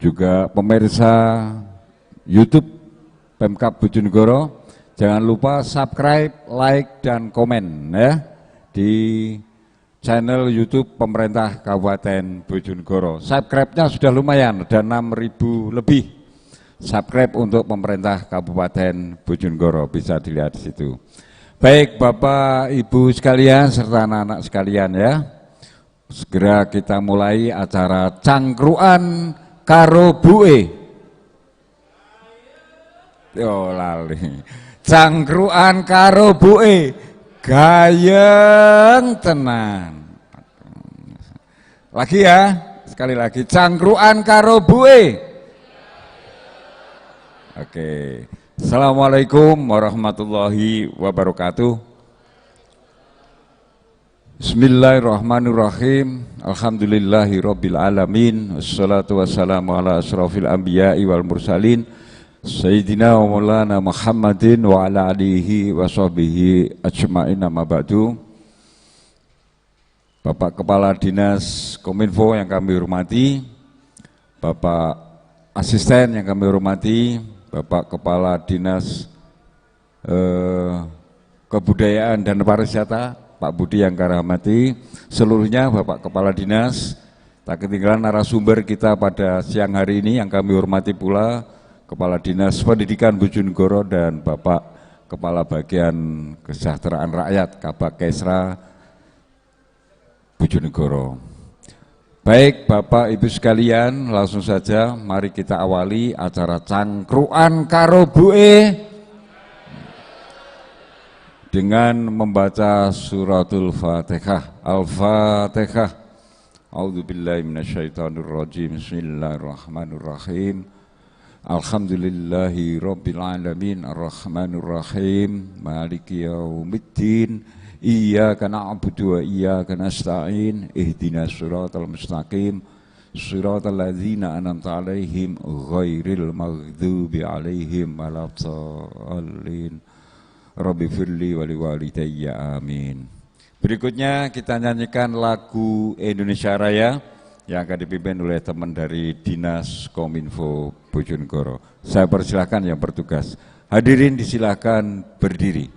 juga pemirsa YouTube Pemkab Bojonegoro. Jangan lupa subscribe, like, dan komen ya di channel YouTube pemerintah Kabupaten Bojonegoro. Subscribe-nya sudah lumayan, ada 6.000 lebih subscribe untuk pemerintah Kabupaten Bojonegoro, bisa dilihat di situ. Baik Bapak Ibu sekalian serta anak-anak sekalian ya, segera kita mulai acara cangkruan karo buke. Yo lali. Cangkruan karo buke gayeng tenan. Lagi ya, sekali lagi cangkruan karo buke. Oke. Assalamualaikum warahmatullahi wabarakatuh. Bismillahirrahmanirrahim. Alhamdulillahirabbil alamin. Wassalatu wassalamu ala asrofil anbiya'i wal mursalin. Sayyidina wa maulana Muhammadin wa ala alihi wa sahbihi ajma'in, amma ba'du. Bapak Kepala Dinas Kominfo yang kami hormati, Bapak Asisten yang kami hormati, Bapak Kepala Dinas Kebudayaan dan Pariwisata, Pak Budi yang kami hormati, seluruhnya Bapak Kepala Dinas, tak ketinggalan narasumber kita pada siang hari ini yang kami hormati pula Kepala Dinas Pendidikan Bojonegoro dan Bapak Kepala Bagian Kesejahteraan Rakyat Kabak Kesra Bojonegoro. Baik Bapak Ibu sekalian, langsung saja mari kita awali acara cangkruan karo buke dengan membaca suratul Fatihah. Al-Fatihah. A'udzubillahi minasyaitonirrajim. Bismillahirrahmanirrahim. Alhamdulillahi rabbil alamin, arrahmanirrahim, maliki yaumiddin, iyyaka na'budu wa iyyaka nasta'in, ihdinas siratal mustaqim, siratal ladzina an'amta 'alaihim ghairil maghdubi 'alaihim waladdallin. Rabbi firli wa liwalidayya, amin. Berikutnya kita nyanyikan lagu Indonesia Raya yang akan dipimpin oleh teman dari Dinas Kominfo Bojonegoro. Saya persilahkan yang bertugas. Hadirin disilakan berdiri.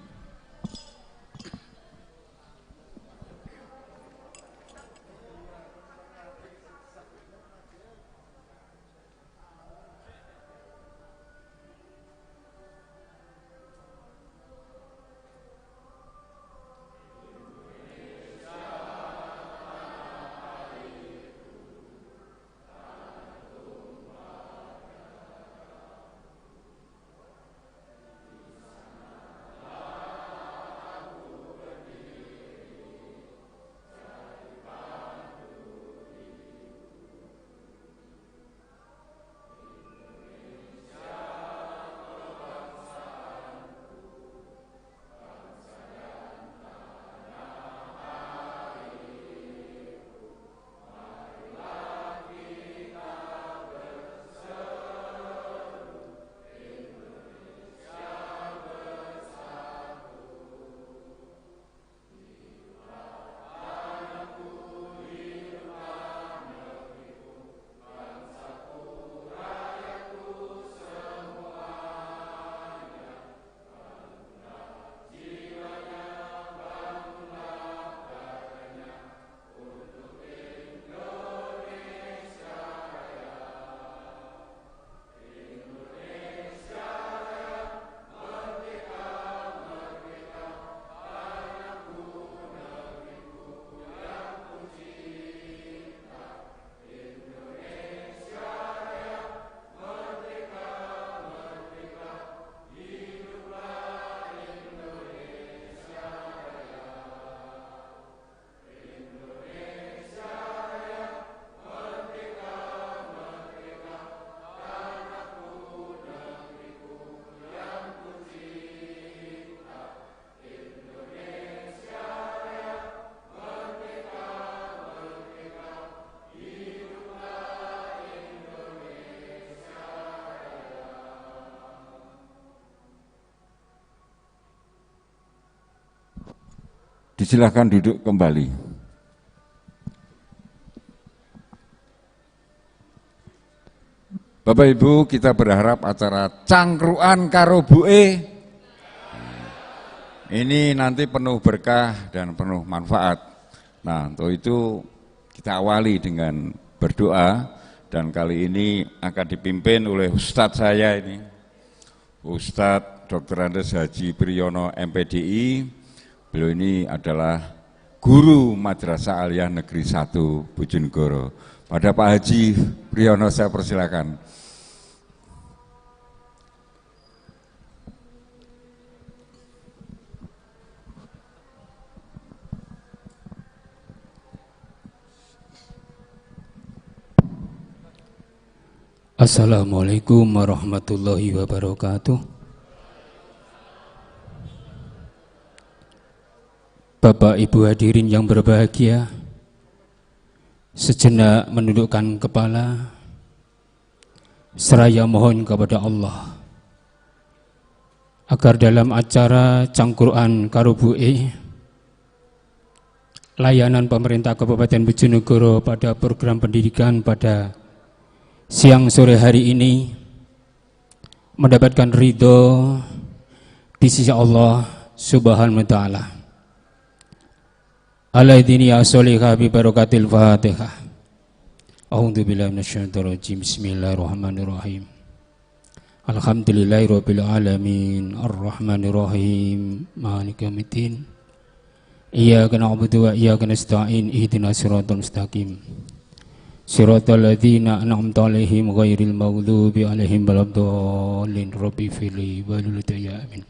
Disilahkan duduk kembali. Bapak Ibu, kita berharap acara cangkruan karo buke ini nanti penuh berkah dan penuh manfaat. Nah, untuk itu kita awali dengan berdoa, dan kali ini akan dipimpin oleh Ustadz saya ini, Ustadz Dr. Andes Haji Priyono MPDI. Beliau ini adalah guru Madrasah Aliyah Negeri 1 Bojonegoro. Pada Pak Haji Priyono saya persilakan. Assalamualaikum warahmatullahi wabarakatuh. Bapak Ibu hadirin yang berbahagia, sejenak menundukkan kepala, seraya mohon kepada Allah agar dalam acara cangkruan karo buke layanan pemerintah Kabupaten Bojonegoro pada program pendidikan pada siang sore hari ini mendapatkan ridho di sisi Allah Subhanahu wa Ta'ala. Alaidini ya sholihah bi barakatil Fatihah. A'udzu billahi minasyaitonir rajim. Bismillahirrahmanirrahim. Alhamdulillahirabbil alamin arrahmanir rahim maliki yaumiddin. Iyyaka na'budu wa iyyaka nasta'in ihdinas siratal mustaqim. Siratal ladzina an'amta 'alaihim ghairil maghdubi 'alaihim waladdallin. Rabbi fili walil amin.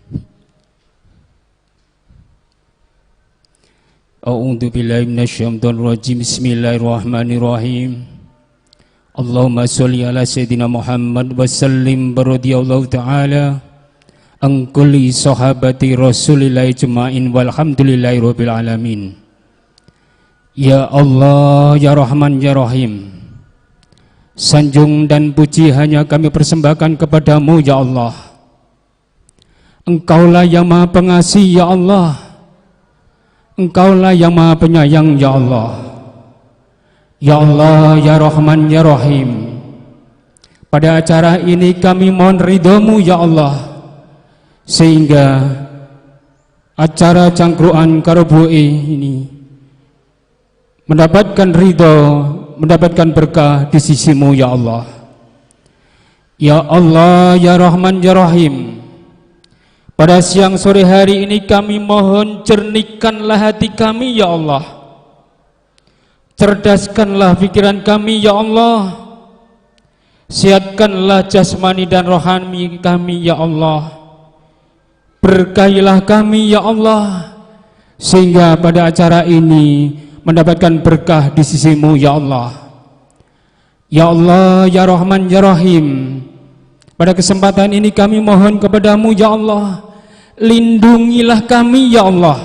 A'udzu billahi minasyaitonir rajim. Bismillahirrahmanirrahim. Allahumma sholli ala sayidina Muhammad wa sallim radhiyallahu ta'ala an kulli sahabati Rasulillah ajma'in walhamdulillahi rabbil alamin. Ya Allah, ya Rahman, ya Rahim, sanjung dan puji hanya kami persembahkan kepadamu, ya Allah. Engkaulah yang maha pengasih, ya Allah. Engkaulah yang maha penyayang, ya Allah. Ya Allah, ya Rahman, ya Rahim, pada acara ini kami mohon ridhomu, ya Allah, sehingga acara cangkruan karo buke ini mendapatkan ridho, mendapatkan berkah di sisimu, ya Allah. Ya Allah, ya Rahman, ya Rahim, pada siang sore hari ini kami mohon jernihkanlah hati kami, ya Allah. Cerdaskanlah pikiran kami, ya Allah. Sehatkanlah jasmani dan rohani kami, ya Allah. Berkahilah kami, ya Allah, sehingga pada acara ini mendapatkan berkah di sisimu, ya Allah. Ya Allah, ya Rahman, ya Rahim, pada kesempatan ini kami mohon kepadamu, ya Allah, lindungilah kami, ya Allah.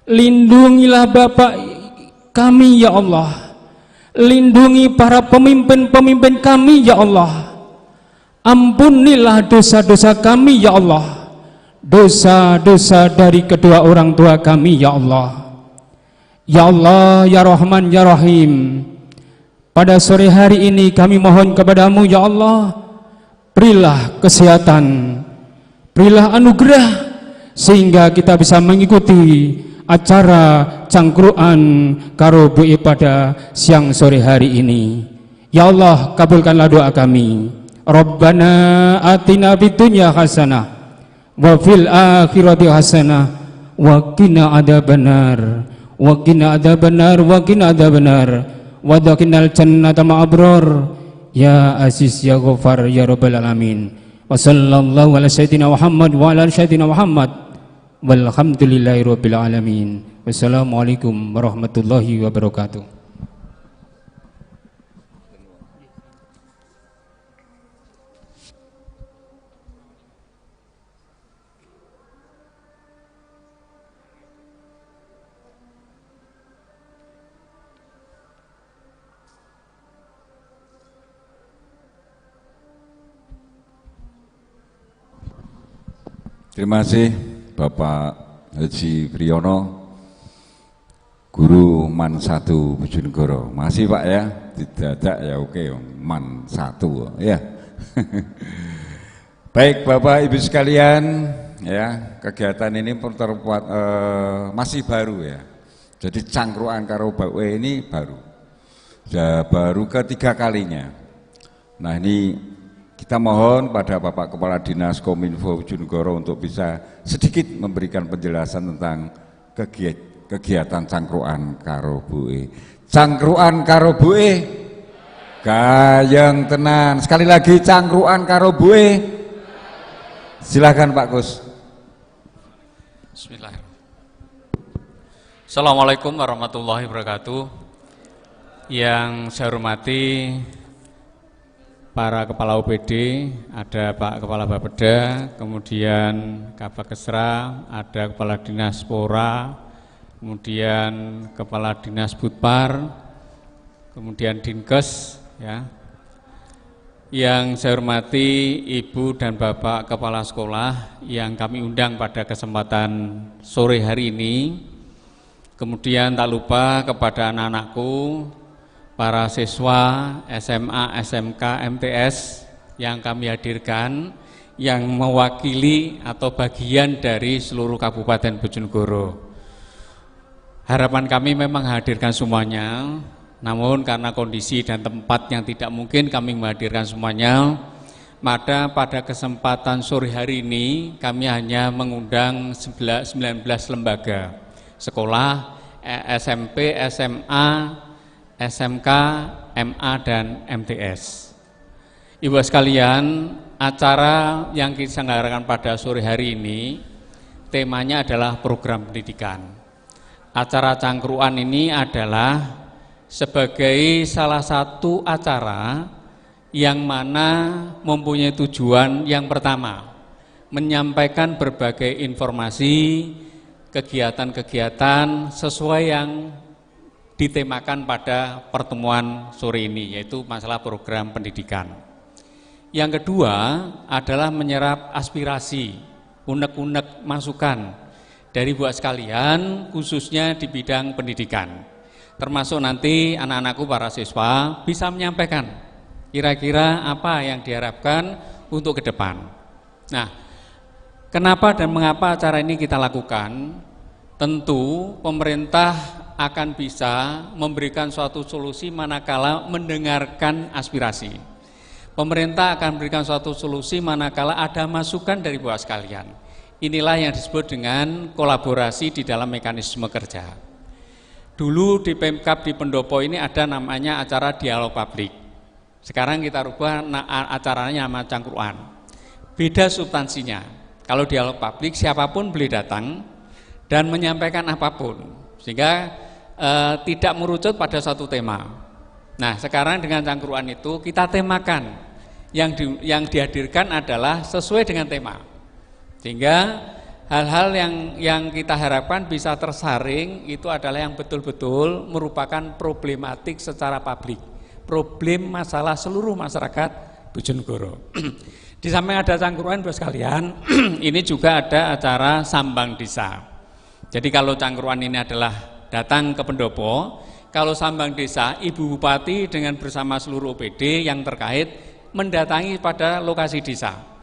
Lindungilah Bapak kami, ya Allah. Lindungi para pemimpin-pemimpin kami, ya Allah. Ampunilah dosa-dosa kami, ya Allah. Dosa-dosa dari kedua orang tua kami, ya Allah. Ya Allah, ya Rahman, ya Rahim, pada sore hari ini kami mohon kepadamu, ya Allah, berilah kesehatan, berilah anugerah, sehingga kita bisa mengikuti acara cangkruan karo buke pada siang sore hari ini. Ya Allah, kabulkanlah doa kami. Rabbana atina fid dunya hasanah wa fil akhirati hasanah wa qina adzabannar. Wa qina adzabannar wa qina adzabannar wa dakhinal jannata ma'abror. Ya Aziz ya Ghaffar ya Rabbal alamin. Wa sallallahu ala sayyidina Muhammad wa ala sayyidina Muhammad walhamdulillahi rabbil alamin. Wassalamualaikum warahmatullahi wabarakatuh. Terima kasih Bapak Haji Priyono, Guru MAN 1 Bojonegoro. Masih Pak ya, didadak ya oke, MAN 1 ya. Baik Bapak Ibu sekalian, ya kegiatan ini masih baru ya. Jadi cangkruan karo Bawe ini baru. Baru ketiga kalinya. Nah ini kita mohon pada Bapak Kepala Dinas Kominfo Bojonegoro untuk bisa sedikit memberikan penjelasan tentang kegiatan cangkruan karo Bue. Cangkruan karo Bue gayeng tenan. Sekali lagi cangkruan karo Bue. Silakan Pak Kus. Bismillahirrahmanirrahim. Assalamualaikum warahmatullahi wabarakatuh. Yang saya hormati para kepala OPD, ada Pak Kepala Bapeda, kemudian Kabakesra, ada Kepala Dinas Pora, kemudian Kepala Dinas Budpar, kemudian Dinkes, ya. Yang saya hormati Ibu dan Bapak Kepala Sekolah yang kami undang pada kesempatan sore hari ini. Kemudian tak lupa kepada anak-anakku, para siswa SMA, SMK, MTS yang kami hadirkan, yang mewakili atau bagian dari seluruh Kabupaten Bojonegoro. Harapan kami memang hadirkan semuanya, namun karena kondisi dan tempat yang tidak mungkin kami menghadirkan semuanya, maka pada kesempatan sore hari ini kami hanya mengundang 19 lembaga sekolah, SMP, SMA, SMK, MA, dan MTS. Ibu sekalian, acara yang kita selenggarakan pada sore hari ini temanya adalah program pendidikan. Acara cangkruan ini adalah sebagai salah satu acara yang mana mempunyai tujuan yang pertama, menyampaikan berbagai informasi, kegiatan-kegiatan sesuai yang ditemakan pada pertemuan sore ini, yaitu masalah program pendidikan. Yang kedua adalah menyerap aspirasi, unek-unek masukan dari buat sekalian, khususnya di bidang pendidikan. Termasuk nanti anak-anakku para siswa bisa menyampaikan kira-kira apa yang diharapkan untuk ke depan. Nah, kenapa dan mengapa acara ini kita lakukan? Tentu pemerintah akan bisa memberikan suatu solusi manakala mendengarkan aspirasi. Pemerintah akan memberikan suatu solusi manakala ada masukan dari buat sekalian. Inilah yang disebut dengan kolaborasi di dalam mekanisme kerja. Dulu di Pemkab di Pendopo ini ada namanya acara dialog publik. Sekarang kita rubah acaranya nama cangkruan. Beda substansinya. Kalau dialog publik siapapun boleh datang dan menyampaikan apapun, sehingga tidak merucut pada satu tema. Nah, sekarang dengan cangkruan itu kita temakan. Yang dihadirkan adalah sesuai dengan tema. Sehingga hal-hal yang kita harapkan bisa tersaring itu adalah yang betul-betul merupakan problematik secara publik, problem masalah seluruh masyarakat Bojonegoro. Di samping ada cangkruan bos sekalian, ini juga ada acara sambang desa. Jadi kalau cangkruan ini adalah datang ke Pendopo, kalau sambang desa, Ibu Bupati dengan bersama seluruh OPD yang terkait mendatangi pada lokasi desa.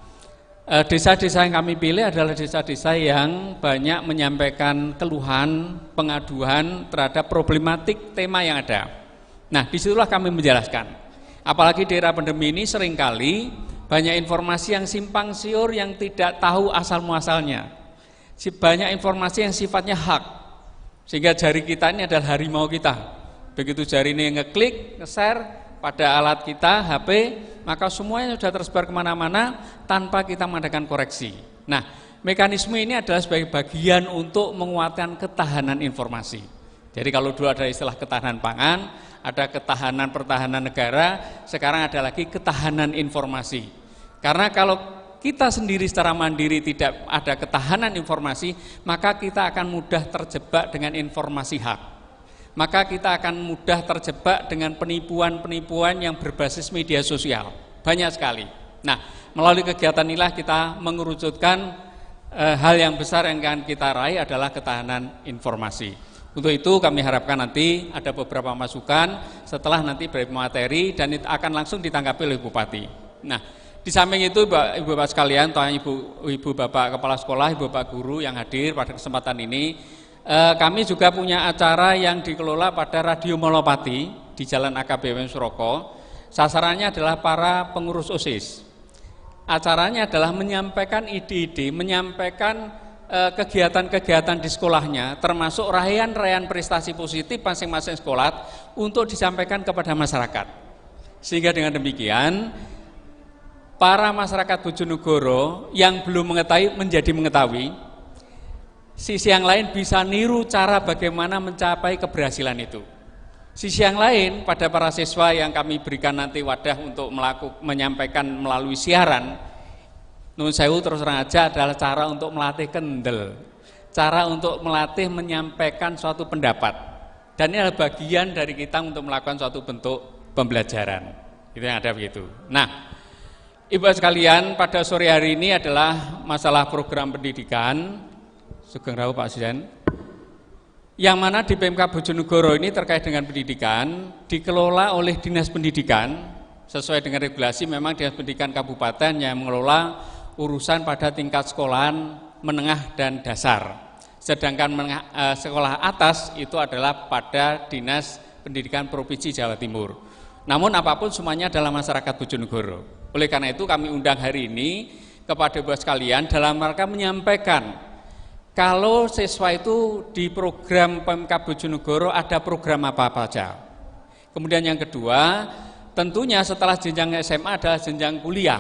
Desa-desa yang kami pilih adalah desa-desa yang banyak menyampaikan keluhan, pengaduan terhadap problematik tema yang ada. Nah, disitulah kami menjelaskan. Apalagi di era pandemi ini seringkali banyak informasi yang simpang siur yang tidak tahu asal-muasalnya. Banyak informasi yang sifatnya hak. Sehingga jari kita ini adalah harimau kita. Begitu jari ini ngeklik, nge-share pada alat kita, HP, maka semuanya sudah tersebar kemana-mana tanpa kita mengadakan koreksi. Nah, mekanisme ini adalah sebagai bagian untuk menguatkan ketahanan informasi. Jadi kalau dulu ada istilah ketahanan pangan, ada ketahanan pertahanan negara, sekarang ada lagi ketahanan informasi. Karena kalau kita sendiri secara mandiri tidak ada ketahanan informasi, maka kita akan mudah terjebak dengan informasi hak. Maka kita akan mudah terjebak dengan penipuan-penipuan yang berbasis media sosial. Banyak sekali. Nah, melalui kegiatan inilah kita mengerucutkan hal yang besar yang akan kita raih adalah ketahanan informasi. Untuk itu kami harapkan nanti ada beberapa masukan setelah nanti materi dan itu akan langsung ditanggapi oleh Bupati. Nah, di samping itu Ibu Bapak sekalian, Ibu Bapak Kepala Sekolah, Ibu Bapak Guru yang hadir pada kesempatan ini, kami juga punya acara yang dikelola pada Radio Molopati di Jalan AKBM Suroko. Sasarannya adalah para pengurus OSIS. Acaranya adalah menyampaikan ide-ide, menyampaikan kegiatan-kegiatan di sekolahnya, termasuk raihan-raihan prestasi positif masing-masing sekolah untuk disampaikan kepada masyarakat. Sehingga dengan demikian, para masyarakat Bojonegoro yang belum mengetahui menjadi mengetahui, sisi yang lain bisa niru cara bagaimana mencapai keberhasilan itu. Sisi yang lain pada para siswa yang kami berikan nanti wadah untuk menyampaikan melalui siaran, nun sewu terus terang aja adalah cara untuk melatih kendel, cara untuk melatih menyampaikan suatu pendapat, dan ini adalah bagian dari kita untuk melakukan suatu bentuk pembelajaran. Itu yang ada begitu. Nah, Ibu sekalian, pada sore hari ini adalah masalah program pendidikan. Sugeng rawuh Pak Presiden. Yang mana di PMK Bojonegoro ini terkait dengan pendidikan dikelola oleh Dinas Pendidikan sesuai dengan regulasi. Memang Dinas Pendidikan Kabupaten yang mengelola urusan pada tingkat sekolahan menengah dan dasar. Sedangkan sekolah atas itu adalah pada Dinas Pendidikan Provinsi Jawa Timur. Namun apapun semuanya adalah masyarakat Bojonegoro. Oleh karena itu kami undang hari ini kepada Bapak sekalian dalam rangka menyampaikan kalau siswa itu di program PMK Bojonegoro ada program apa saja. Kemudian yang kedua, tentunya setelah jenjang SMA adalah jenjang kuliah.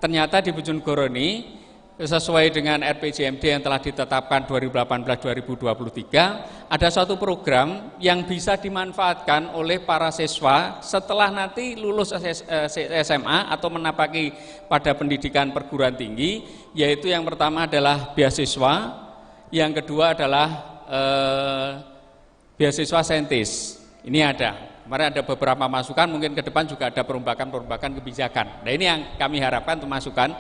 Ternyata di Bojonegoro ini sesuai dengan RPJMD yang telah ditetapkan 2018-2023 ada suatu program yang bisa dimanfaatkan oleh para siswa setelah nanti lulus SMA atau menapaki pada pendidikan perguruan tinggi, yaitu yang pertama adalah beasiswa, yang kedua adalah beasiswa saintis. Ini ada. Kemarin ada beberapa masukan, mungkin ke depan juga ada perombakan kebijakan. Nah, ini yang kami harapkan untuk masukan.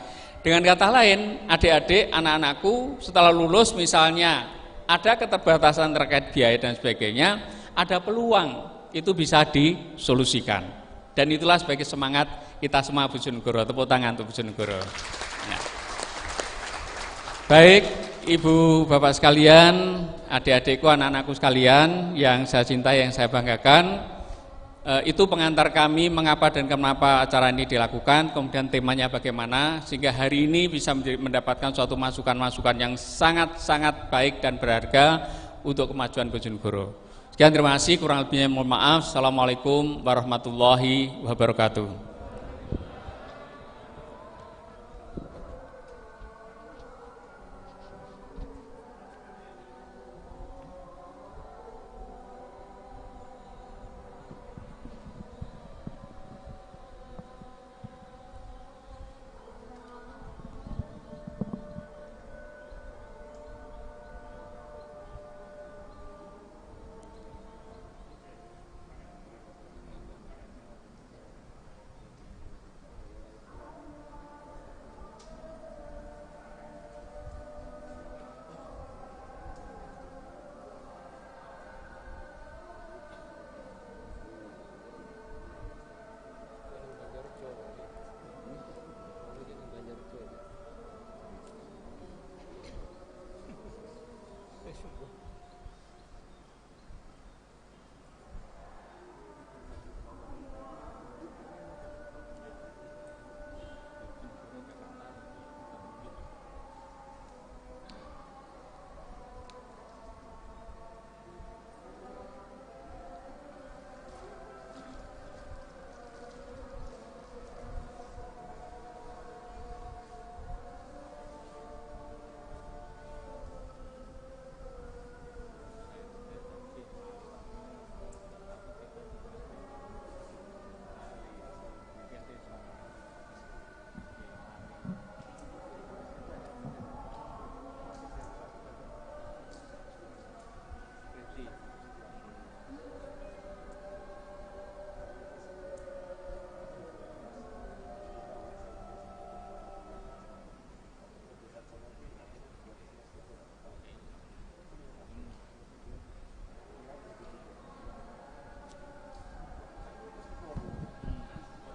Dengan kata lain, adik-adik, anak-anakku setelah lulus misalnya ada keterbatasan terkait biaya dan sebagainya, ada peluang itu bisa disolusikan. Dan itulah sebagai semangat kita semua Bojonegoro. Tepuk tangan untuk Bojonegoro. Nah. Baik, Ibu Bapak sekalian, adik-adikku, anak-anakku sekalian yang saya cintai, yang saya banggakan, itu pengantar kami mengapa dan kenapa acara ini dilakukan, kemudian temanya bagaimana, sehingga hari ini bisa mendapatkan suatu masukan-masukan yang sangat-sangat baik dan berharga untuk kemajuan Bojonegoro. Sekian, terima kasih, kurang lebihnya mohon maaf. Assalamualaikum warahmatullahi wabarakatuh.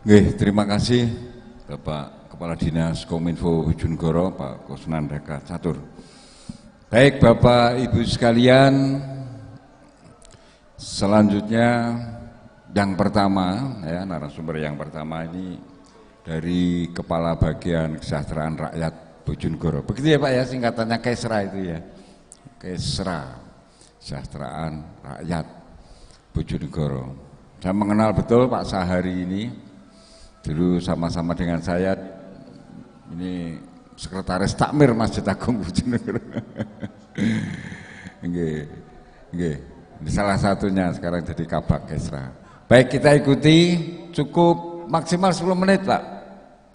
Nggih, terima kasih Bapak Kepala Dinas Kominfo Bojonegoro, Pak Kusnandaka Catur. Baik Bapak Ibu sekalian, selanjutnya yang pertama, ya, narasumber yang pertama ini dari Kepala Bagian Kesejahteraan Rakyat Bojonegoro. Begitu ya Pak ya, singkatannya Kesra itu ya. Kesra, Kesejahteraan Rakyat Bojonegoro. Saya mengenal betul Pak Sahari ini, dulu sama-sama dengan saya, ini Sekretaris Takmir Masjid Agung Bojonegoro. Nggih. Nggih. Ini salah satunya sekarang jadi Kabak Kesra. Baik, kita ikuti, cukup maksimal 10 menit Pak.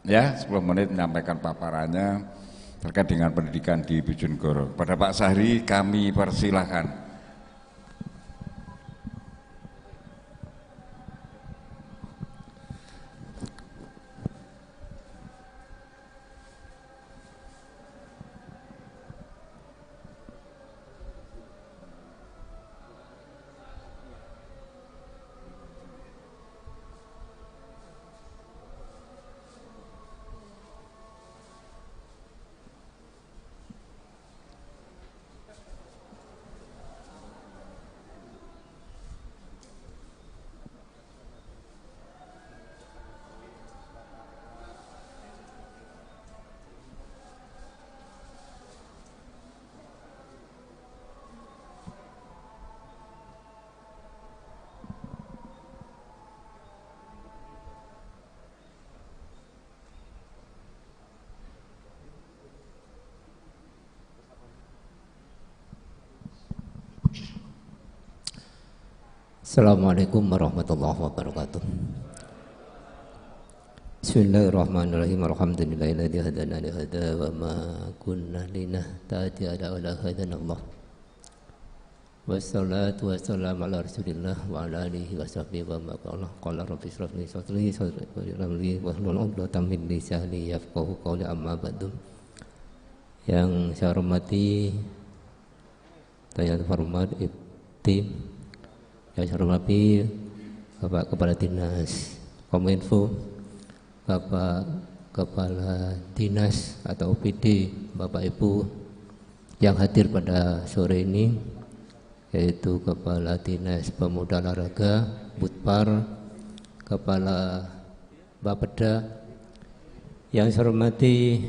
Ya, 10 menit menyampaikan paparannya terkait dengan pendidikan di Bojonegoro. Pada Pak Sahri kami persilahkan. Assalamualaikum warahmatullahi wabarakatuh. Bismillahirrahmanirrahim. Alhamdulillahilladzi hadana li hada wa ma kunna linahtadiya laula hadanallah. Wassalatu wassalamu ala Rasulillah wa ala alihi wa sahbihi wa ma qala rabbi shrah li sadri wa hlul 'uqdatam min lisani yafqahu qawli, amma ba'du. Yang saya hormati Tayat Format Ibtim, yang saya hormati Bapak Kepala Dinas Kominfo, Bapak Kepala Dinas atau OPD, Bapak Ibu yang hadir pada sore ini, yaitu Kepala Dinas Pemuda Olahraga, Butpar, Kepala Bapeda, yang saya hormati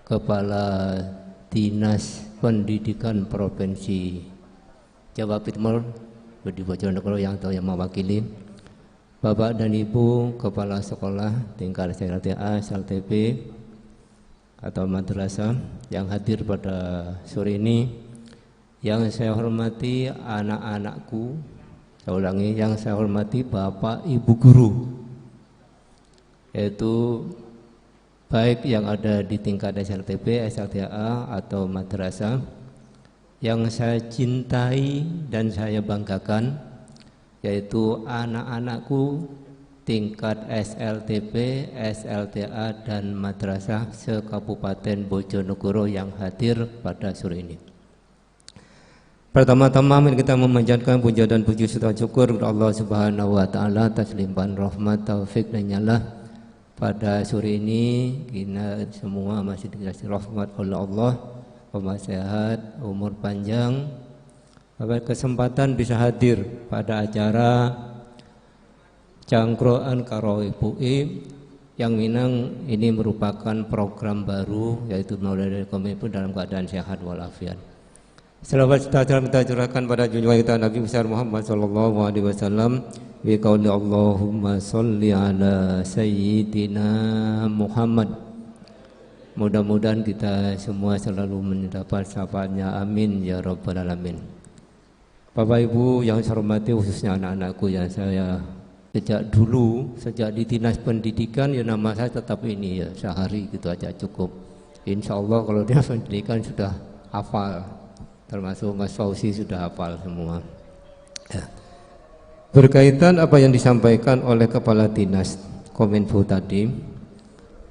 Kepala Dinas Pendidikan Provinsi Jawa Timur di Bojonegoro yang mewakili, Bapak dan Ibu Kepala Sekolah tingkat SLTA, SLTP atau madrasah yang hadir pada sore ini, yang saya hormati anak-anakku, saya ulangi, yang saya hormati Bapak Ibu guru, yaitu baik yang ada di tingkat SLTP, SLTA atau madrasah, yang saya cintai dan saya banggakan, yaitu anak-anakku tingkat SLTP, SLTA dan madrasah se-Kabupaten Bojonegoro yang hadir pada sore ini. Pertama-tama mari kita memanjatkan puja dan puji serta syukur kepada Allah Subhanahu wa taala atas limpahan rahmat, taufik dan nyala. Pada sore ini kita semua masih dikasih rahmat oleh Allah, umur sehat, umur panjang, kesempatan bisa hadir pada acara Cangkroan Karo Ibu yang Minang. Ini merupakan program baru, yaitu mulai dari Kominfo dalam keadaan sehat walafiat. Selawat serta kita curahkan pada junjungan kita Nabi besar Muhammad sallallahu alaihi wasallam bi qauli Allahumma sholli ala sayyidina Muhammad. Mudah-mudahan kita semua selalu mendapat syafaatnya, amin ya rabbal alamin. Bapak Ibu yang saya hormati, khususnya anak-anakku yang saya sejak di Dinas Pendidikan, ya nama saya tetap ini ya, Sahari gitu aja cukup. Insya Allah kalau Dinas Pendidikan sudah hafal, termasuk Mas Fauzi sudah hafal semua ya. Berkaitan apa yang disampaikan oleh Kepala Dinas Kominfo tadi,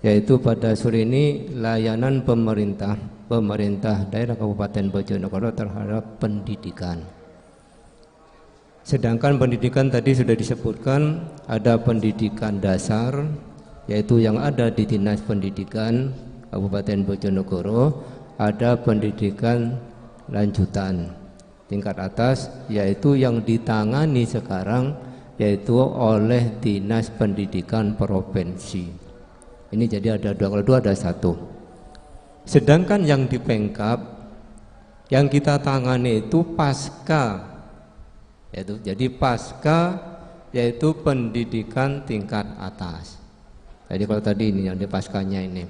yaitu pada sore ini layanan pemerintah daerah Kabupaten Bojonegoro terhadap pendidikan. Sedangkan pendidikan tadi sudah disebutkan ada pendidikan dasar, yaitu yang ada di Dinas Pendidikan Kabupaten Bojonegoro, ada pendidikan lanjutan tingkat atas, yaitu yang ditangani sekarang yaitu oleh Dinas Pendidikan Provinsi. Ini jadi ada dua, kalau dua ada satu. Sedangkan yang di Pemkab yang kita tangani itu pasca, yaitu jadi pasca yaitu pendidikan tingkat atas. Jadi kalau tadi ini yang di paskanya ini,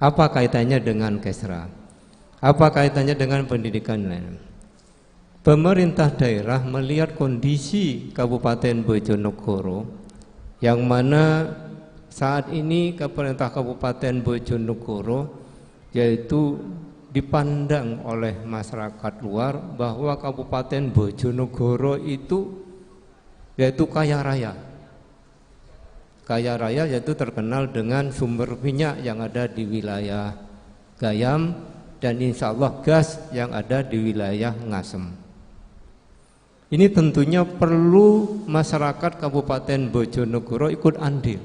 apa kaitannya dengan Kesra? Apa kaitannya dengan pendidikan lain? Pemerintah daerah melihat kondisi Kabupaten Bojonegoro, yang mana saat ini pemerintah Kabupaten Bojonegoro yaitu dipandang oleh masyarakat luar bahwa Kabupaten Bojonegoro itu yaitu kaya raya. Kaya raya yaitu terkenal dengan sumber minyak yang ada di wilayah Gayam dan insya Allah gas yang ada di wilayah Ngasem. Ini tentunya perlu masyarakat Kabupaten Bojonegoro ikut andil,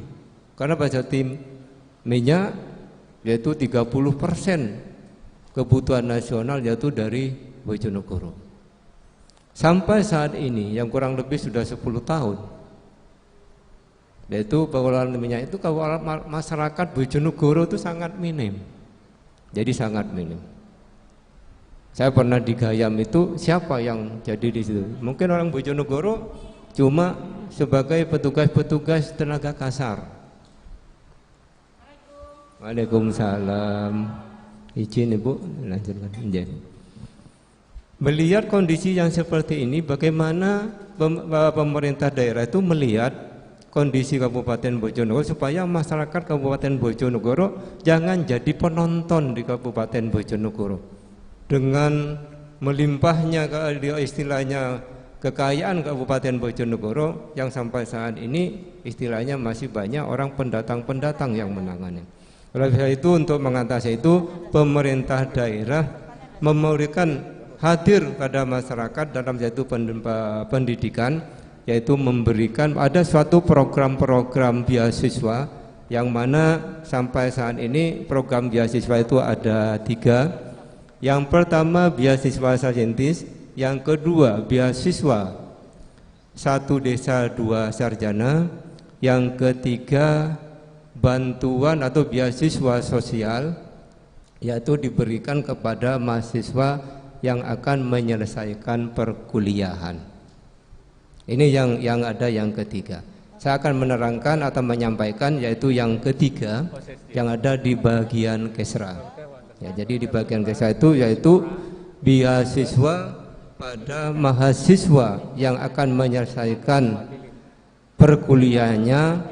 karena pada tim minyak yaitu 30% kebutuhan nasional yaitu dari Bojonegoro. Sampai saat ini yang kurang lebih sudah 10 tahun, yaitu pengelolaan minyak itu kalau masyarakat Bojonegoro itu sangat minim, jadi sangat minim. Saya pernah di Gayam itu, siapa yang jadi di situ? Mungkin orang Bojonegoro cuma sebagai petugas-petugas tenaga kasar. Waalaikumsalam. Izin Ibu, lanjutkan. Melihat kondisi yang seperti ini, bagaimana pemerintah daerah itu melihat kondisi Kabupaten Bojonegoro supaya masyarakat Kabupaten Bojonegoro jangan jadi penonton di Kabupaten Bojonegoro. Dengan melimpahnya istilahnya kekayaan Kabupaten Bojonegoro yang sampai saat ini istilahnya masih banyak orang pendatang-pendatang yang menangani. Oleh itu untuk mengatasi itu pemerintah daerah memberikan hadir pada masyarakat dalam yaitu pendidikan, yaitu memberikan ada suatu program-program beasiswa yang mana sampai saat ini program beasiswa itu ada 3. Yang pertama beasiswa saintis, yang kedua beasiswa 1 desa 2 sarjana, yang ketiga bantuan atau beasiswa sosial yaitu diberikan kepada mahasiswa yang akan menyelesaikan perkuliahan. Ini yang ada yang ketiga. Saya akan menerangkan atau menyampaikan yaitu yang ketiga yang ada di bagian Kesra. Ya, jadi di bagian Kesra itu yaitu beasiswa pada mahasiswa yang akan menyelesaikan perkuliahannya,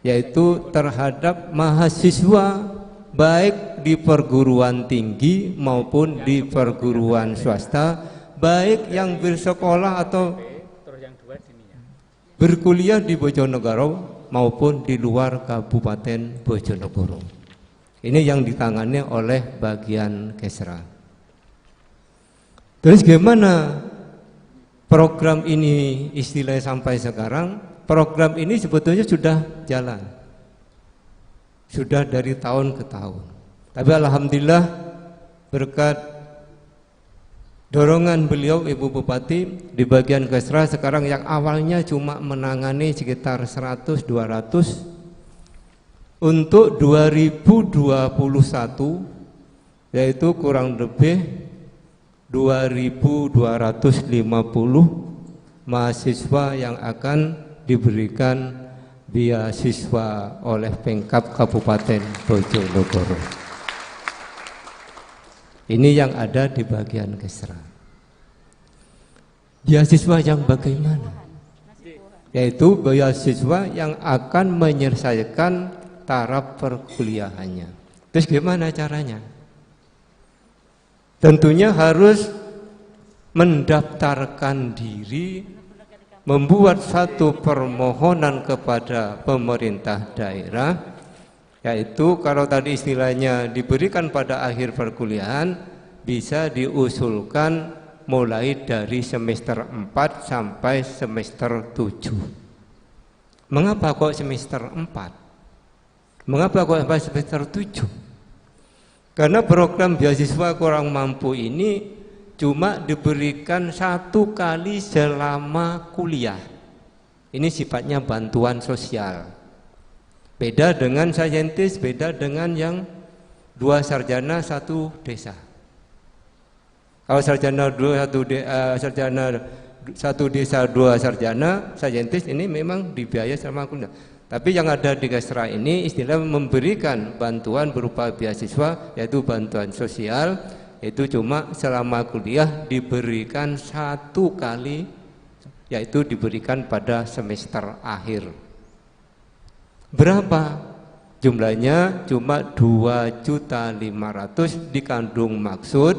yaitu terhadap mahasiswa baik di perguruan tinggi maupun di perguruan swasta, baik yang bersekolah atau berkuliah di Bojonegoro maupun di luar Kabupaten Bojonegoro. Ini yang ditangani oleh bagian Kesra. Terus gimana program ini istilahnya sampai sekarang? Program ini sebetulnya sudah jalan, sudah dari tahun ke tahun. Tapi alhamdulillah berkat dorongan beliau Ibu Bupati di bagian Kesra sekarang yang awalnya cuma menangani sekitar 100-200, untuk 2021 yaitu kurang lebih 2.250 mahasiswa yang akan diberikan beasiswa oleh Pemkab Kabupaten Bojonegoro. Ini yang ada di bagian Kesra. Beasiswa yang bagaimana? Yaitu beasiswa yang akan menyelesaikan taraf perkuliahannya. Terus gimana caranya? Tentunya harus mendaftarkan diri, membuat satu permohonan kepada pemerintah daerah, yaitu kalau tadi istilahnya diberikan pada akhir perkuliahan, bisa diusulkan mulai dari semester 4 sampai semester 7. Mengapa kok semester 4? Mengapa kok sampai semester 7? Karena program beasiswa kurang mampu ini cuma diberikan 1 kali selama kuliah. Ini sifatnya bantuan sosial. Beda dengan saintis, beda dengan yang 2 sarjana 1 desa. Kalau sarjana 1 desa 2 sarjana saintis ini memang dibiayai selama kuliah. Tapi yang ada di Kesra ini istilah memberikan bantuan berupa beasiswa, yaitu bantuan sosial, itu cuma selama kuliah diberikan 1 kali, yaitu diberikan pada semester akhir. Berapa? Jumlahnya cuma 2.500.000 dikandung maksud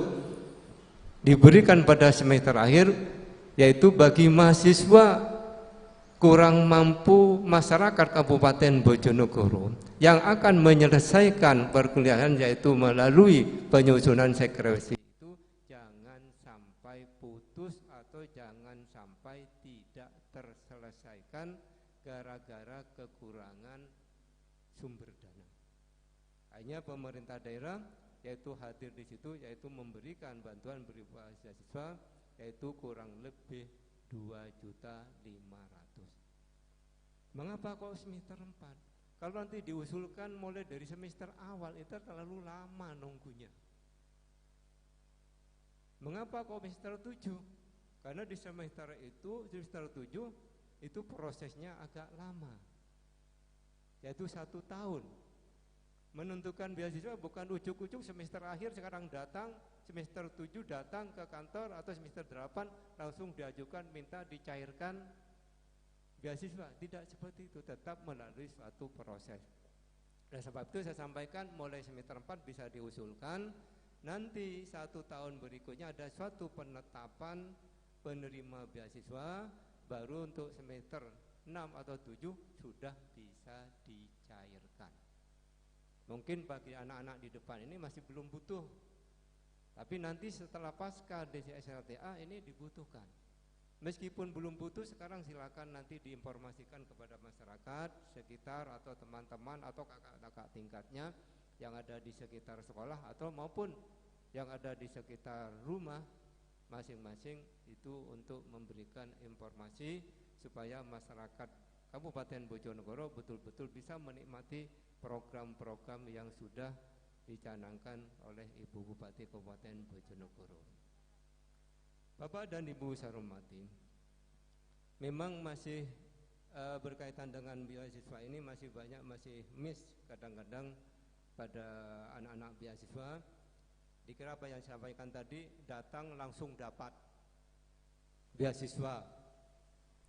diberikan pada semester akhir, yaitu bagi mahasiswa kurang mampu masyarakat Kabupaten Bojonegoro yang akan menyelesaikan perkuliahan, yaitu melalui penyusunan sekresi itu jangan sampai putus atau jangan sampai tidak terselesaikan gara-gara kekurangan sumber dana. Hanya pemerintah daerah yaitu hadir di situ, yaitu memberikan bantuan berupa beasiswa, yaitu kurang lebih 2.500.000. Mengapa kok semester 4? Kalau nanti diusulkan mulai dari semester awal itu terlalu lama nunggunya. Mengapa kok semester 7? Karena di semester 7 itu prosesnya agak lama, yaitu 1 tahun. Menentukan beasiswa bukan ujuk-ujuk semester akhir sekarang datang, semester 7 datang ke kantor, atau semester 8 langsung diajukan minta dicairkan beasiswa. Tidak seperti itu, tetap melalui suatu proses. Dan sebab itu saya sampaikan mulai semester 4 bisa diusulkan, nanti 1 tahun berikutnya ada suatu penetapan penerima beasiswa, baru untuk semester 6 atau 7 sudah bisa dicairkan. Mungkin bagi anak-anak di depan ini masih belum butuh, tapi nanti setelah pasca DCSLTA ini dibutuhkan. Meskipun belum butuh, sekarang silakan nanti diinformasikan kepada masyarakat sekitar atau teman-teman atau kakak-kakak tingkatnya yang ada di sekitar sekolah atau maupun yang ada di sekitar rumah masing-masing, itu untuk memberikan informasi supaya masyarakat Kabupaten Bojonegoro betul-betul bisa menikmati program-program yang sudah dicanangkan oleh Ibu Bupati Kabupaten Bojonegoro. Bapak dan Ibu saya hormati, memang masih berkaitan dengan beasiswa ini masih miss kadang-kadang pada anak-anak beasiswa. Dikira apa yang saya sampaikan tadi, datang langsung dapat beasiswa.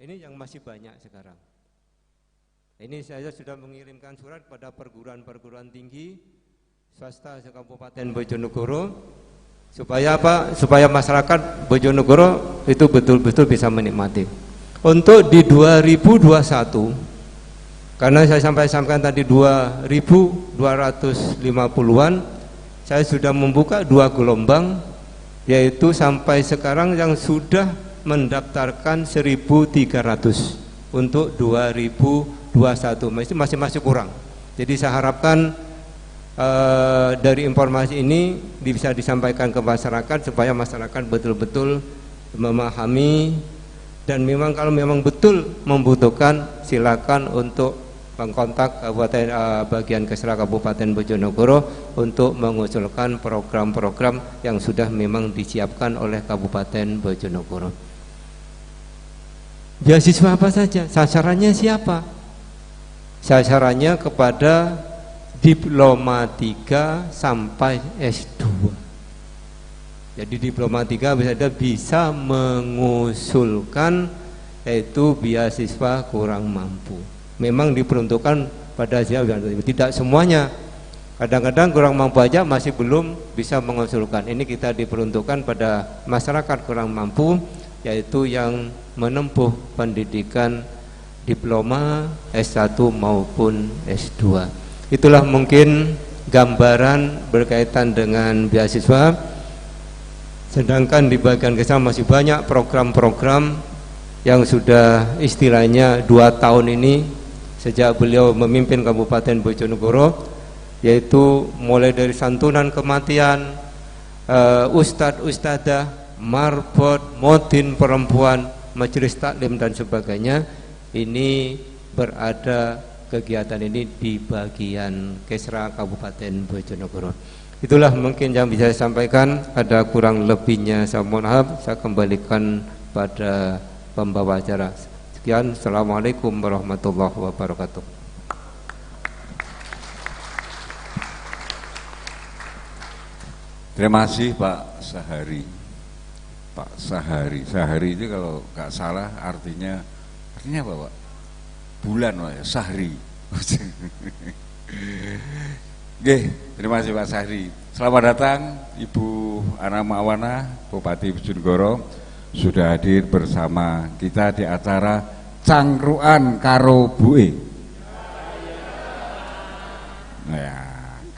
Ini yang masih banyak sekarang. Ini saya sudah mengirimkan surat kepada perguruan-perguruan tinggi swasta Kabupaten Bojonegoro supaya apa? Supaya masyarakat Bojonegoro itu betul-betul bisa menikmati. Untuk di 2021, karena saya sampaikan tadi 2.250-an, saya sudah membuka 2 gelombang, yaitu sampai sekarang yang sudah mendaftarkan 1.300 untuk 2021, masih kurang. Jadi saya harapkan dari informasi ini bisa disampaikan ke masyarakat supaya masyarakat betul-betul memahami, dan memang kalau memang betul membutuhkan silakan untuk mengkontak Kabupaten bagian Kesra Kabupaten Bojonegoro untuk mengusulkan program-program yang sudah memang disiapkan oleh Kabupaten Bojonegoro. Beasiswa apa saja? Sasarannya siapa? Sasarannya kepada diploma 3 sampai S2. Jadi diploma 3 bisa mengusulkan yaitu beasiswa kurang mampu. Memang diperuntukkan pada siapa? Tidak semuanya. Kadang-kadang kurang mampu aja masih belum bisa mengusulkan. Ini kita diperuntukkan pada masyarakat kurang mampu, yaitu yang menempuh pendidikan diploma S1 maupun S2. Itulah mungkin gambaran berkaitan dengan beasiswa. Sedangkan di bagian Kesra masih banyak program-program yang sudah istilahnya 2 tahun ini sejak beliau memimpin Kabupaten Bojonegoro, yaitu mulai dari santunan kematian, ustadz, ustadzah, marbot, modin perempuan, majelis taklim dan sebagainya. Ini berada kegiatan ini di bagian Kesra Kabupaten Bojonegoro. Itulah mungkin yang bisa saya sampaikan. Ada kurang lebihnya saya mohon maaf, saya kembalikan pada pembawa acara. Sekian, Assalamualaikum warahmatullahi wabarakatuh. Terima kasih Pak Sahari. Pak Sahari, Sahari itu kalau nggak salah artinya apa Pak? Bulan Pak ya, Sahri. Oke, terima kasih Pak Sahri. Selamat datang Ibu Ana Mawana, Bupati Bojonegoro, sudah hadir bersama kita di acara Cangkruan karo Bue. Ya,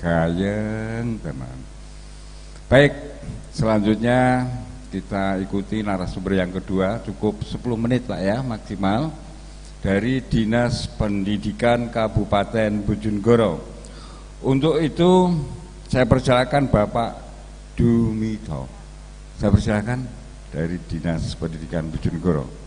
gayeng teman. Baik, selanjutnya kita ikuti narasumber yang kedua, cukup 10 menit Pak ya maksimal, dari Dinas Pendidikan Kabupaten Bojonegoro. Untuk itu saya persilakan Bapak Dumito. Saya persilakan dari Dinas Pendidikan Bojonegoro.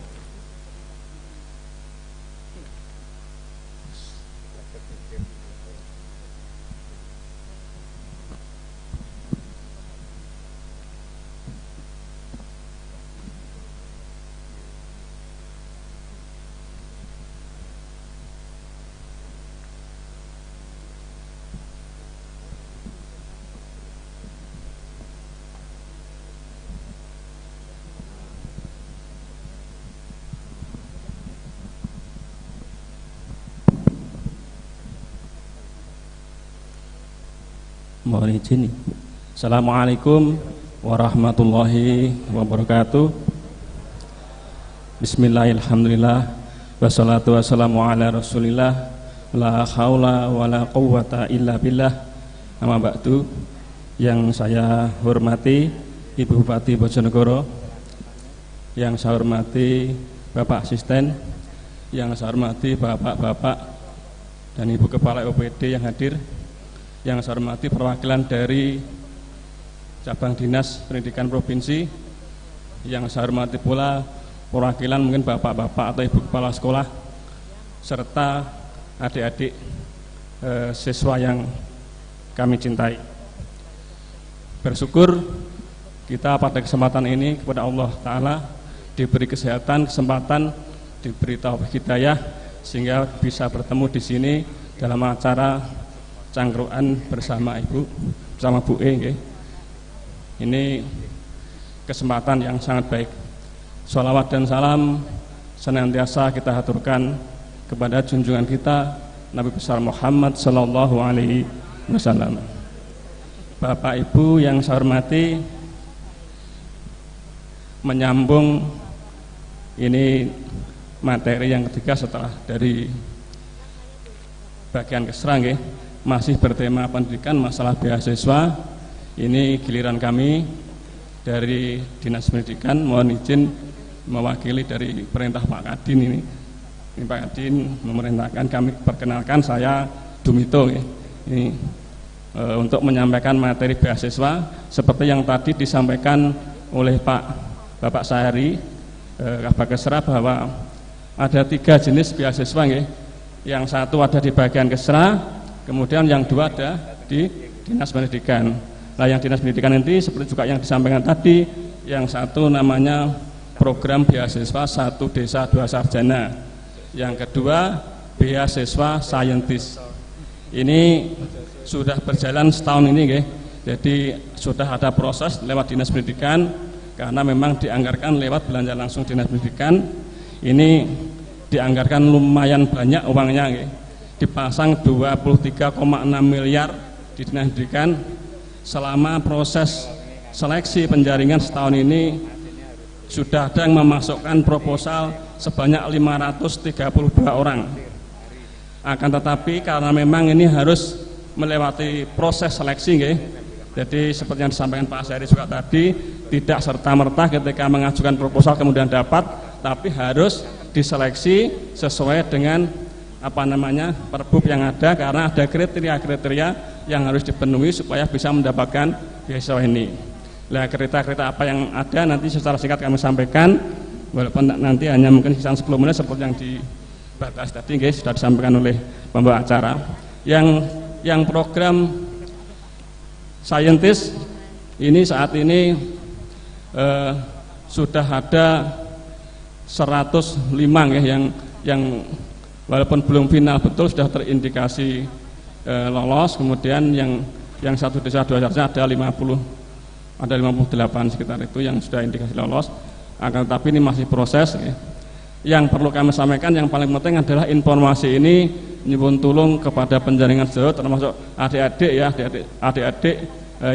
Mohon izin. Assalamualaikum warahmatullahi wabarakatuh. Bismillahirrahmanirrahim. Wassalatu wassalamu ala Rasulillah. La haula wala quwwata illa billah. Amma ba'du. Yang saya hormati Ibu Bupati Bojonegoro, yang saya hormati Bapak Asisten, yang saya hormati Bapak-bapak dan Ibu Kepala OPD yang hadir, yang saya hormati perwakilan dari cabang Dinas Pendidikan Provinsi, yang saya hormati pula perwakilan mungkin bapak-bapak atau ibu kepala sekolah, serta adik-adik siswa yang kami cintai. Bersyukur kita pada kesempatan ini kepada Allah Ta'ala diberi kesehatan, kesempatan, diberi taufik hidayah sehingga bisa bertemu di sini dalam acara cangkruan bersama Ibu, bersama Bu E. Ini kesempatan yang sangat baik. Sholawat dan salam senantiasa kita haturkan kepada junjungan kita Nabi besar Muhammad Sallallahu Alaihi Wasallam. Bapak Ibu yang saya hormati, menyambung ini materi yang ketiga setelah dari bagian Kesra, masih bertema pendidikan, masalah beasiswa. Ini giliran kami dari Dinas Pendidikan, mohon izin mewakili dari perintah Pak Kadin ini. Pak Kadin memerintahkan kami, perkenalkan saya Dumito ini untuk menyampaikan materi beasiswa seperti yang tadi disampaikan oleh Bapak Sahari Kabak Kesra, bahwa ada 3 jenis beasiswa. Yang satu ada di bagian Kesra, kemudian yang 2 ada di Dinas Pendidikan. Nah, yang Dinas Pendidikan nanti seperti juga yang disampaikan tadi, yang satu namanya program beasiswa 1 desa 2 sarjana, yang kedua beasiswa saintis. Ini sudah berjalan setahun ini, jadi sudah ada proses lewat Dinas Pendidikan, karena memang dianggarkan lewat belanja langsung Dinas Pendidikan. Ini dianggarkan lumayan banyak uangnya, dipasang 23,6 miliar di Dinas Pendidikan. Selama proses seleksi penjaringan setahun ini sudah ada yang memasukkan proposal sebanyak 532 orang. Akan tetapi karena memang ini harus melewati proses seleksi, jadi seperti yang disampaikan Pak Sari juga tadi, tidak serta-merta ketika mengajukan proposal kemudian dapat, tapi harus diseleksi sesuai dengan perbub yang ada, karena ada kriteria-kriteria yang harus dipenuhi supaya bisa mendapatkan beasiswa ini. Nah, kriteria-kriteria apa yang ada nanti secara singkat kami sampaikan, walaupun nanti hanya mungkin kisaran 10 menit seperti yang dibatasi tadi, guys, sudah disampaikan oleh pembawa acara. Yang program saintis ini saat ini sudah ada 105 ya, yang walaupun belum final betul sudah terindikasi lolos. Kemudian yang satu desa dua sarjana ada 58 sekitar itu yang sudah indikasi lolos. Akan tetapi ini masih proses ya. Yang perlu kami sampaikan yang paling penting adalah informasi ini nyuwun tulung kepada penjaringan sejauh, termasuk adik-adik ya, adik-adik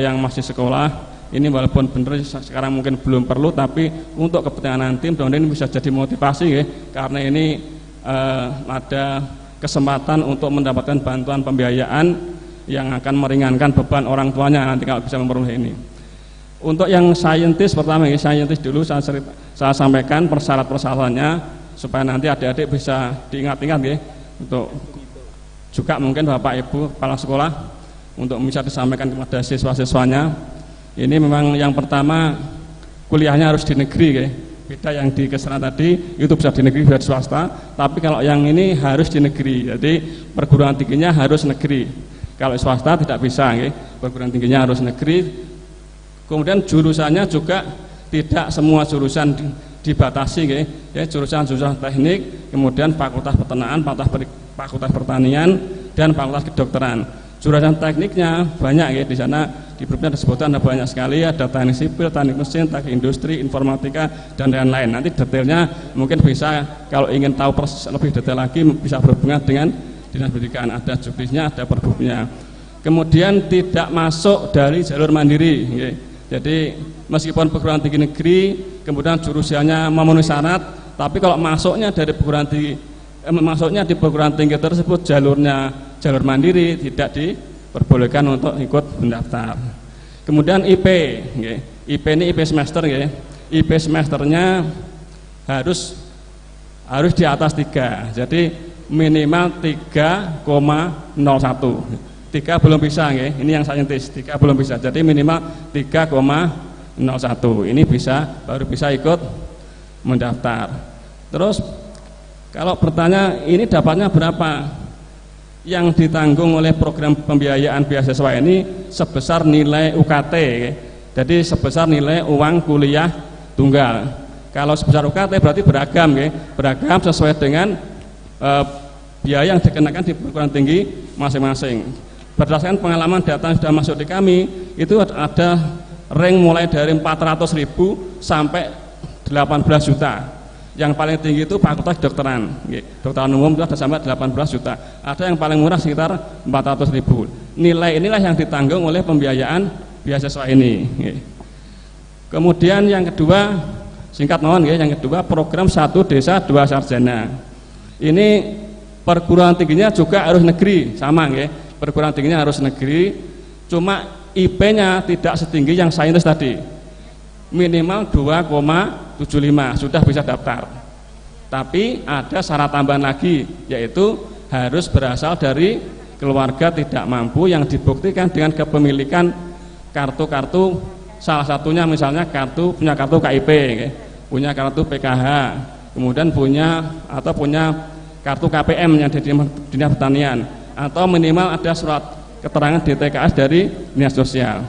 yang masih sekolah. Ini walaupun benar sekarang mungkin belum perlu, tapi untuk kepentingan nanti mudah-mudahan ini bisa jadi motivasi ya, karena ini ada kesempatan untuk mendapatkan bantuan pembiayaan yang akan meringankan beban orang tuanya nanti kalau bisa memperoleh ini. Untuk yang saintis pertama ya, saintis dulu saya sampaikan persyarat-persyaratannya supaya nanti adik-adik bisa diingat-ingat ya, untuk juga mungkin Bapak Ibu kepala sekolah untuk bisa disampaikan kepada siswa-siswanya. Ini memang yang pertama kuliahnya harus di negeri ya. Beda yang di keseran tadi itu bisa di negeri bisa di swasta, tapi kalau yang ini harus di negeri. Jadi perguruan tingginya harus negeri. Kalau swasta tidak bisa ya. Perguruan tingginya harus negeri. Kemudian jurusannya juga tidak semua jurusan dibatasi ya, jurusan-jurusan teknik, kemudian fakultas peternakan, fakultas pertanian, dan fakultas kedokteran. Jurusan tekniknya banyak ya, di sana di grupnya disebutkan ada banyak sekali, ada teknik sipil, teknik mesin, teknik industri, informatika, dan lain-lain. Nanti detailnya mungkin bisa, kalau ingin tahu proses lebih detail lagi bisa berhubungan dengan dinas pendidikan, ada juknisnya, ada perbubnya. Kemudian tidak masuk dari jalur mandiri ya. Jadi meskipun perguruan tinggi negeri kemudian jurusannya memenuhi syarat, tapi kalau masuknya dari perguruan tinggi masuknya di perguruan tinggi tersebut jalurnya jalur mandiri, tidak diperbolehkan untuk ikut mendaftar. Kemudian IP ini IP semester ya. IP semesternya harus di atas 3. Jadi minimal 3,01. 3 belum bisa ya. Ini yang saintis, 3 belum bisa. Jadi minimal 3,01. Ini baru bisa ikut mendaftar. Terus kalau bertanya ini dapatnya berapa? Yang ditanggung oleh program pembiayaan beasiswa ini sebesar nilai UKT ya. Jadi sebesar nilai uang kuliah tunggal. Kalau sebesar UKT berarti beragam ya. Beragam sesuai dengan biaya yang dikenakan di perguruan tinggi masing-masing. Berdasarkan pengalaman data yang sudah masuk di kami, itu ada rank mulai dari 400.000 sampai 18 juta. Yang paling tinggi itu fakultas kedokteran, kedokteran umum itu ada sampai 18 juta. Ada yang paling murah sekitar 400.000. Nilai inilah yang ditanggung oleh pembiayaan beasiswa ini. Kemudian yang kedua, singkat mohon yang kedua program 1 desa 2 sarjana. Ini perguruan tingginya juga harus negeri, sama perguruan tingginya harus negeri, cuma IP-nya tidak setinggi yang saintis tadi, minimal 2,75 sudah bisa daftar. Tapi ada syarat tambahan lagi, yaitu harus berasal dari keluarga tidak mampu yang dibuktikan dengan kepemilikan kartu-kartu, salah satunya misalnya punya kartu KIP, punya kartu PKH, kemudian punya kartu KPM yang di dinas pertanian, atau minimal ada surat keterangan DTKS dari dinas sosial.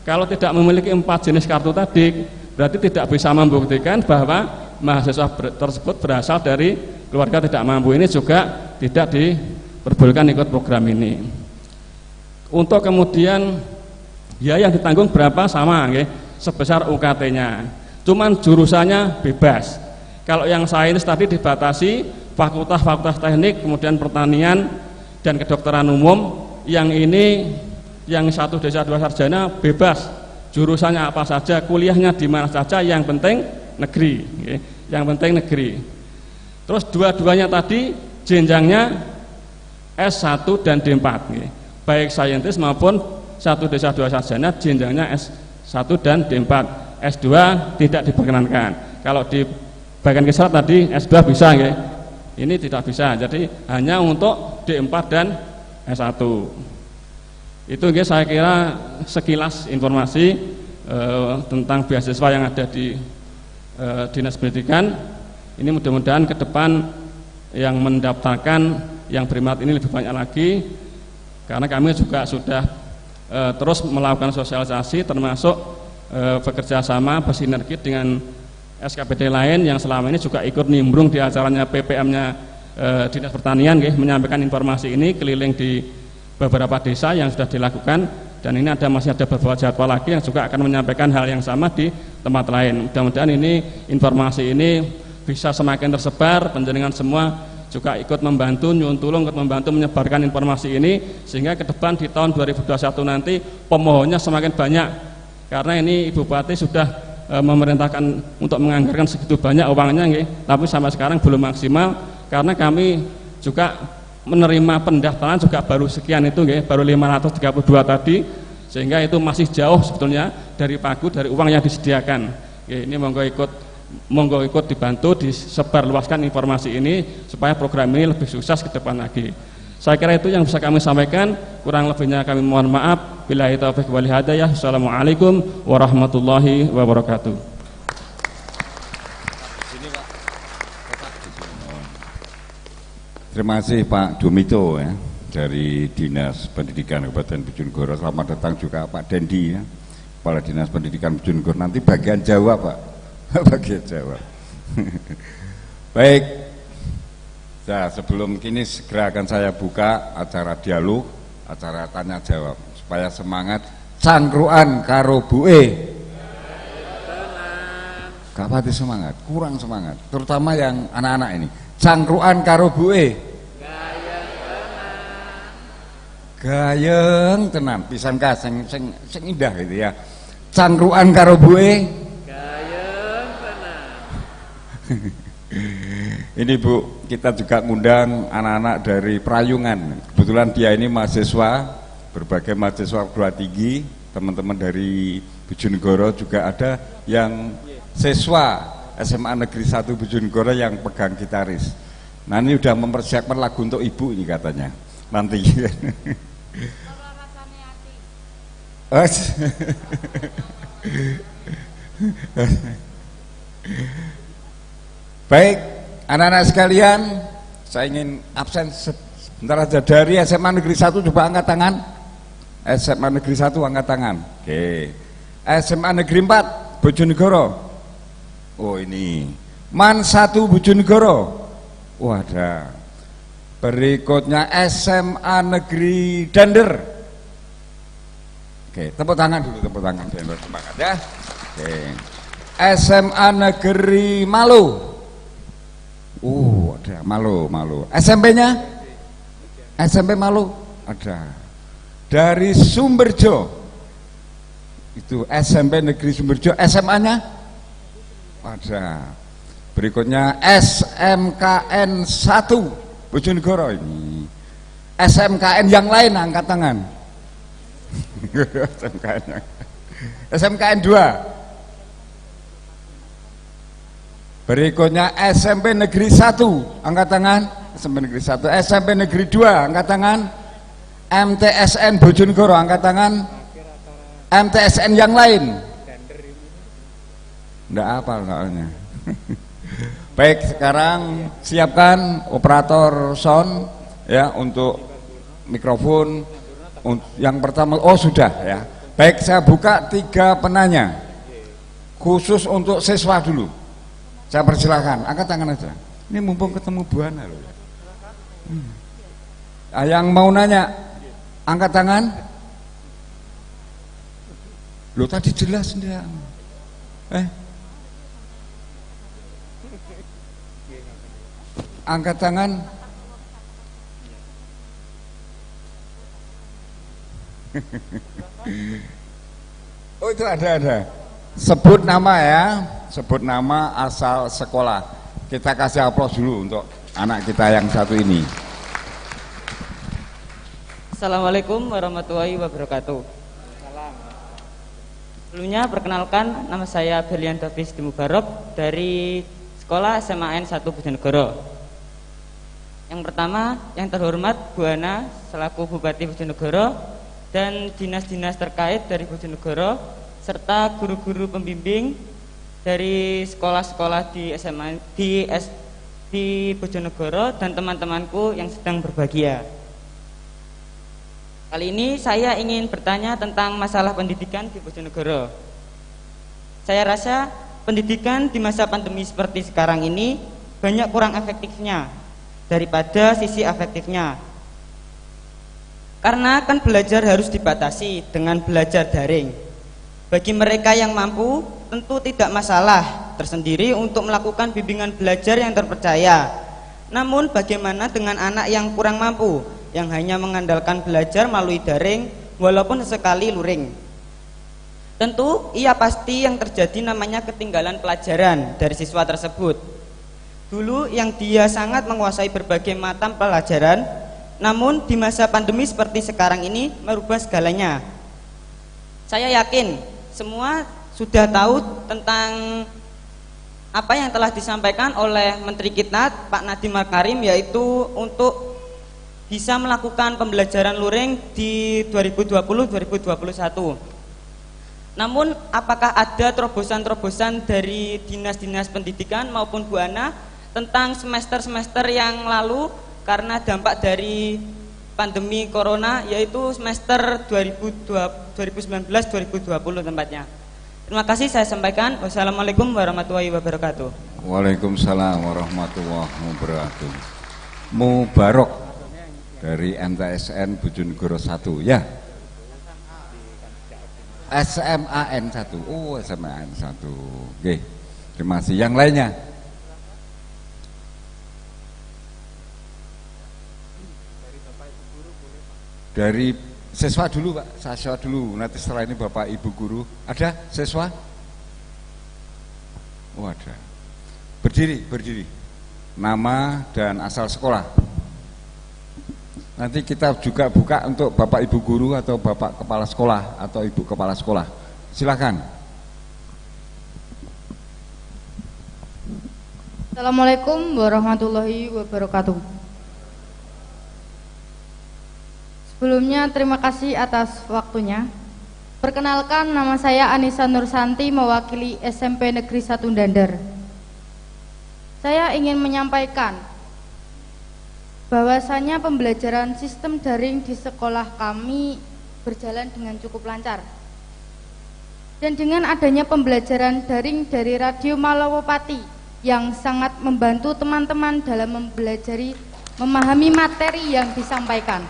Kalau tidak memiliki 4 jenis kartu tadi, berarti tidak bisa membuktikan bahwa mahasiswa tersebut berasal dari keluarga tidak mampu. Ini juga tidak diperbolehkan ikut program ini. Untuk kemudian ya yang ditanggung berapa sama sebesar UKT-nya. Cuman jurusannya bebas. Kalau yang sains tadi dibatasi fakultas teknik, kemudian pertanian dan kedokteran umum. Yang ini yang 1 desa 2 sarjana bebas, jurusannya apa saja, kuliahnya di mana saja, yang penting negeri, yang penting negeri. Terus dua-duanya tadi jenjangnya S1 dan D4, baik saintis maupun 1 desa 2 sarjana jenjangnya S1 dan D4. S2 tidak diperkenankan. Kalau di bagian kisah tadi S2 bisa ya. Ini tidak bisa. Jadi hanya untuk D4 dan S1. Itu saya kira sekilas informasi tentang beasiswa yang ada di Dinas Pendidikan. Ini mudah-mudahan ke depan yang mendaftarkan yang berminat ini lebih banyak lagi, karena kami juga sudah terus melakukan sosialisasi, termasuk bekerja sama bersinergi dengan SKPD lain yang selama ini juga ikut nimbrung di acaranya PPM-nya Dinas Pertanian, menyampaikan informasi ini keliling di beberapa desa yang sudah dilakukan, dan ini masih ada beberapa jadwal lagi yang juga akan menyampaikan hal yang sama di tempat lain. Mudah-mudahan ini informasi ini bisa semakin tersebar, penjaringan semua juga ikut membantu, nyuwun tulung ikut membantu menyebarkan informasi ini, sehingga ke depan di tahun 2021 nanti pemohonnya semakin banyak, karena ini Ibu Bupati sudah memerintahkan untuk menganggarkan segitu banyak uangnya, tapi sampai sekarang belum maksimal, karena kami juga menerima pendaftaran juga baru sekian itu, baru 532 tadi, sehingga itu masih jauh sebetulnya dari pagu, dari uang yang disediakan. Ini monggo ikut dibantu, disebarluaskan informasi ini supaya program ini lebih sukses ke depan lagi. Saya kira itu yang bisa kami sampaikan, kurang lebihnya kami mohon maaf. Billahi taufiq wal hidayah. Assalamualaikum warahmatullahi wabarakatuh. Terima kasih Pak Dumito ya, dari Dinas Pendidikan Kabupaten Bojonegoro. Selamat datang juga Pak Dendi ya, Kepala Dinas Pendidikan Bojonegoro. Nanti bagian Jawa Pak, bagian Jawa. Baik. Nah, sebelum kini segera akan saya buka acara dialog, acara tanya jawab supaya semangat. Cangkruan karo bue. Gak pati semangat, kurang semangat, terutama yang anak-anak ini. Cangkruan karo bue. Gayeng tenan, pisan ka sing indah gitu ya. Cangkruan karo bue. Gayeng tenan. Ini Bu, kita juga ngundang anak-anak dari Prayungan. Kebetulan dia ini mahasiswa, berbagai mahasiswa perguruan tinggi, teman-teman dari Bojonegoro juga ada yang siswa SMA Negeri 1 Bojonegoro yang pegang gitaris. Nah ini udah mempersiapkan lagu untuk ibu ini katanya nanti. Baik, anak-anak sekalian, saya ingin absen sebentar aja dari SMA Negeri 1, coba angkat tangan. SMA Negeri 1 angkat tangan. Oke. SMA Negeri 4 Bojonegoro. Oh ini. MAN 1 Bojonegoro. Oh ada. Berikutnya SMA Negeri Dander. Oke, tepuk tangan dulu, tepuk tangan biar bersemangat ya. Oke. SMA Negeri Malu. Ada Malu. SMP-nya? SMP Malu ada. Dari Sumberjo. Itu SMP Negeri Sumberjo. SMA-nya? Ada. Berikutnya SMKN 1 Bojonegoro ini. SMKN yang lain angkat tangan. SMKN 2. Berikutnya SMP Negeri 1 angkat tangan. SMP Negeri 1. SMP Negeri 2 angkat tangan. MTSN Bojonegoro angkat tangan. MTSN yang lain enggak apa soalnya. Baik, sekarang siapkan operator sound ya untuk mikrofon. Yang pertama, sudah ya. Baik, saya buka 3 penanya khusus untuk siswa dulu. Saya persilahkan, angkat tangan aja. Ini mumpung ketemu Bu Hana loh. Yang mau nanya, angkat tangan. Loh tadi jelas dia. Angkat tangan. Oh itu ada. Sebut nama ya. Sebut nama, asal sekolah. Kita kasih aplaus dulu untuk anak kita yang satu ini. Assalamualaikum warahmatullahi wabarakatuh. Sebelumnya perkenalkan, nama saya Berlian Davis Mubarok dari Sekolah SMA N 1 Bojonegoro. Yang pertama, yang terhormat Bu Ana selaku Bupati Bojonegoro dan dinas-dinas terkait dari Bojonegoro serta guru-guru pembimbing dari sekolah-sekolah di SMA di Bojonegoro dan teman-temanku yang sedang berbahagia. Kali ini saya ingin bertanya tentang masalah pendidikan di Bojonegoro. Saya rasa pendidikan di masa pandemi seperti sekarang ini banyak kurang efektifnya daripada sisi efektifnya. Karena kan belajar harus dibatasi dengan belajar daring. Bagi mereka yang mampu, tentu tidak masalah tersendiri untuk melakukan bimbingan belajar yang terpercaya. Namun bagaimana dengan anak yang kurang mampu, yang hanya mengandalkan belajar melalui daring walaupun sesekali luring? Tentu ia pasti yang terjadi namanya ketinggalan pelajaran dari siswa tersebut. Dulu yang dia sangat menguasai berbagai macam pelajaran, namun di masa pandemi seperti sekarang ini merubah segalanya. Saya yakin semua sudah tahu tentang apa yang telah disampaikan oleh Menteri kita Pak Nadiem Makarim, yaitu untuk bisa melakukan pembelajaran luring di 2020-2021. Namun apakah ada terobosan-terobosan dari dinas-dinas pendidikan maupun Bu Ana tentang semester-semester yang lalu karena dampak dari pandemi corona, yaitu semester 2019-2020 tempatnya? Terima kasih saya sampaikan. Wassalamualaikum warahmatullahi wabarakatuh. Waalaikumsalam warahmatullahi wabarakatuh. Mubarok dari MTSN Bojonegoro 1 ya. SMAN 1. Oh, SMAN 1. Oke. Terima kasih. Yang lainnya? Dari siswa dulu, Pak. Siswa dulu. Nanti setelah ini Bapak Ibu guru. Ada siswa? Oh, ada. Berdiri. Nama dan asal sekolah. Nanti kita juga buka untuk Bapak Ibu guru atau Bapak kepala sekolah atau Ibu kepala sekolah. Silakan. Assalamualaikum warahmatullahi wabarakatuh. Sebelumnya terima kasih atas waktunya. Perkenalkan, nama saya Anissa Nursanti, mewakili SMP Negeri 1 Dander. Saya ingin menyampaikan bahwasanya pembelajaran sistem daring di sekolah kami berjalan dengan cukup lancar. Dan dengan adanya pembelajaran daring dari Radio Malawapati yang sangat membantu teman-teman dalam mempelajari, memahami materi yang disampaikan.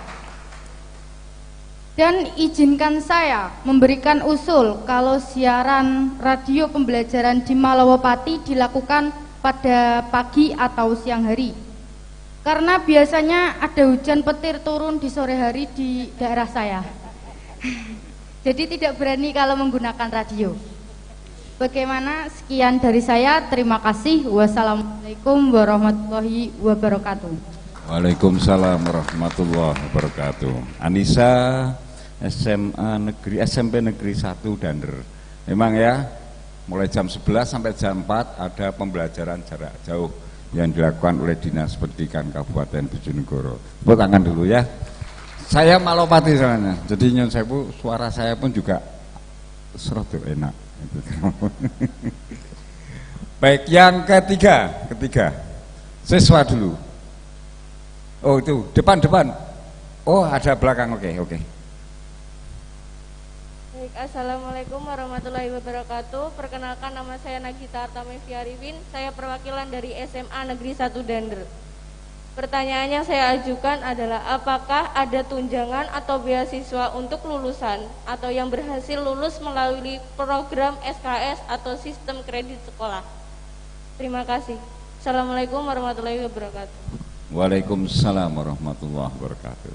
Dan izinkan saya memberikan usul kalau siaran radio pembelajaran di Malawapati dilakukan pada pagi atau siang hari. Karena biasanya ada hujan petir turun di sore hari di daerah saya. Jadi tidak berani kalau menggunakan radio. Bagaimana? Sekian dari saya. Terima kasih. Wassalamualaikum warahmatullahi wabarakatuh. Waalaikumsalam warahmatullahi wabarakatuh. Anissa, SMP Negeri 1 Dander. Memang ya, mulai jam 11 sampai jam 4 ada pembelajaran jarak jauh yang dilakukan oleh Dinas Pendidikan Kabupaten Bojonegoro. Tepuk tangan dulu ya. Saya Malawapati soalnya, jadi nyon sewu suara saya pun juga serot enak. Baik, yang ketiga siswa dulu. Oh itu depan. Oh ada belakang, oke. Baik, assalamualaikum warahmatullahi wabarakatuh. Perkenalkan, nama saya Nagita Artamevia Arifin. Saya perwakilan dari SMA Negeri 1 Dander. Pertanyaannya saya ajukan adalah, apakah ada tunjangan atau beasiswa untuk lulusan atau yang berhasil lulus melalui program SKS atau sistem kredit sekolah? Terima kasih. Assalamualaikum warahmatullahi wabarakatuh. Waalaikumsalam warahmatullahi wabarakatuh.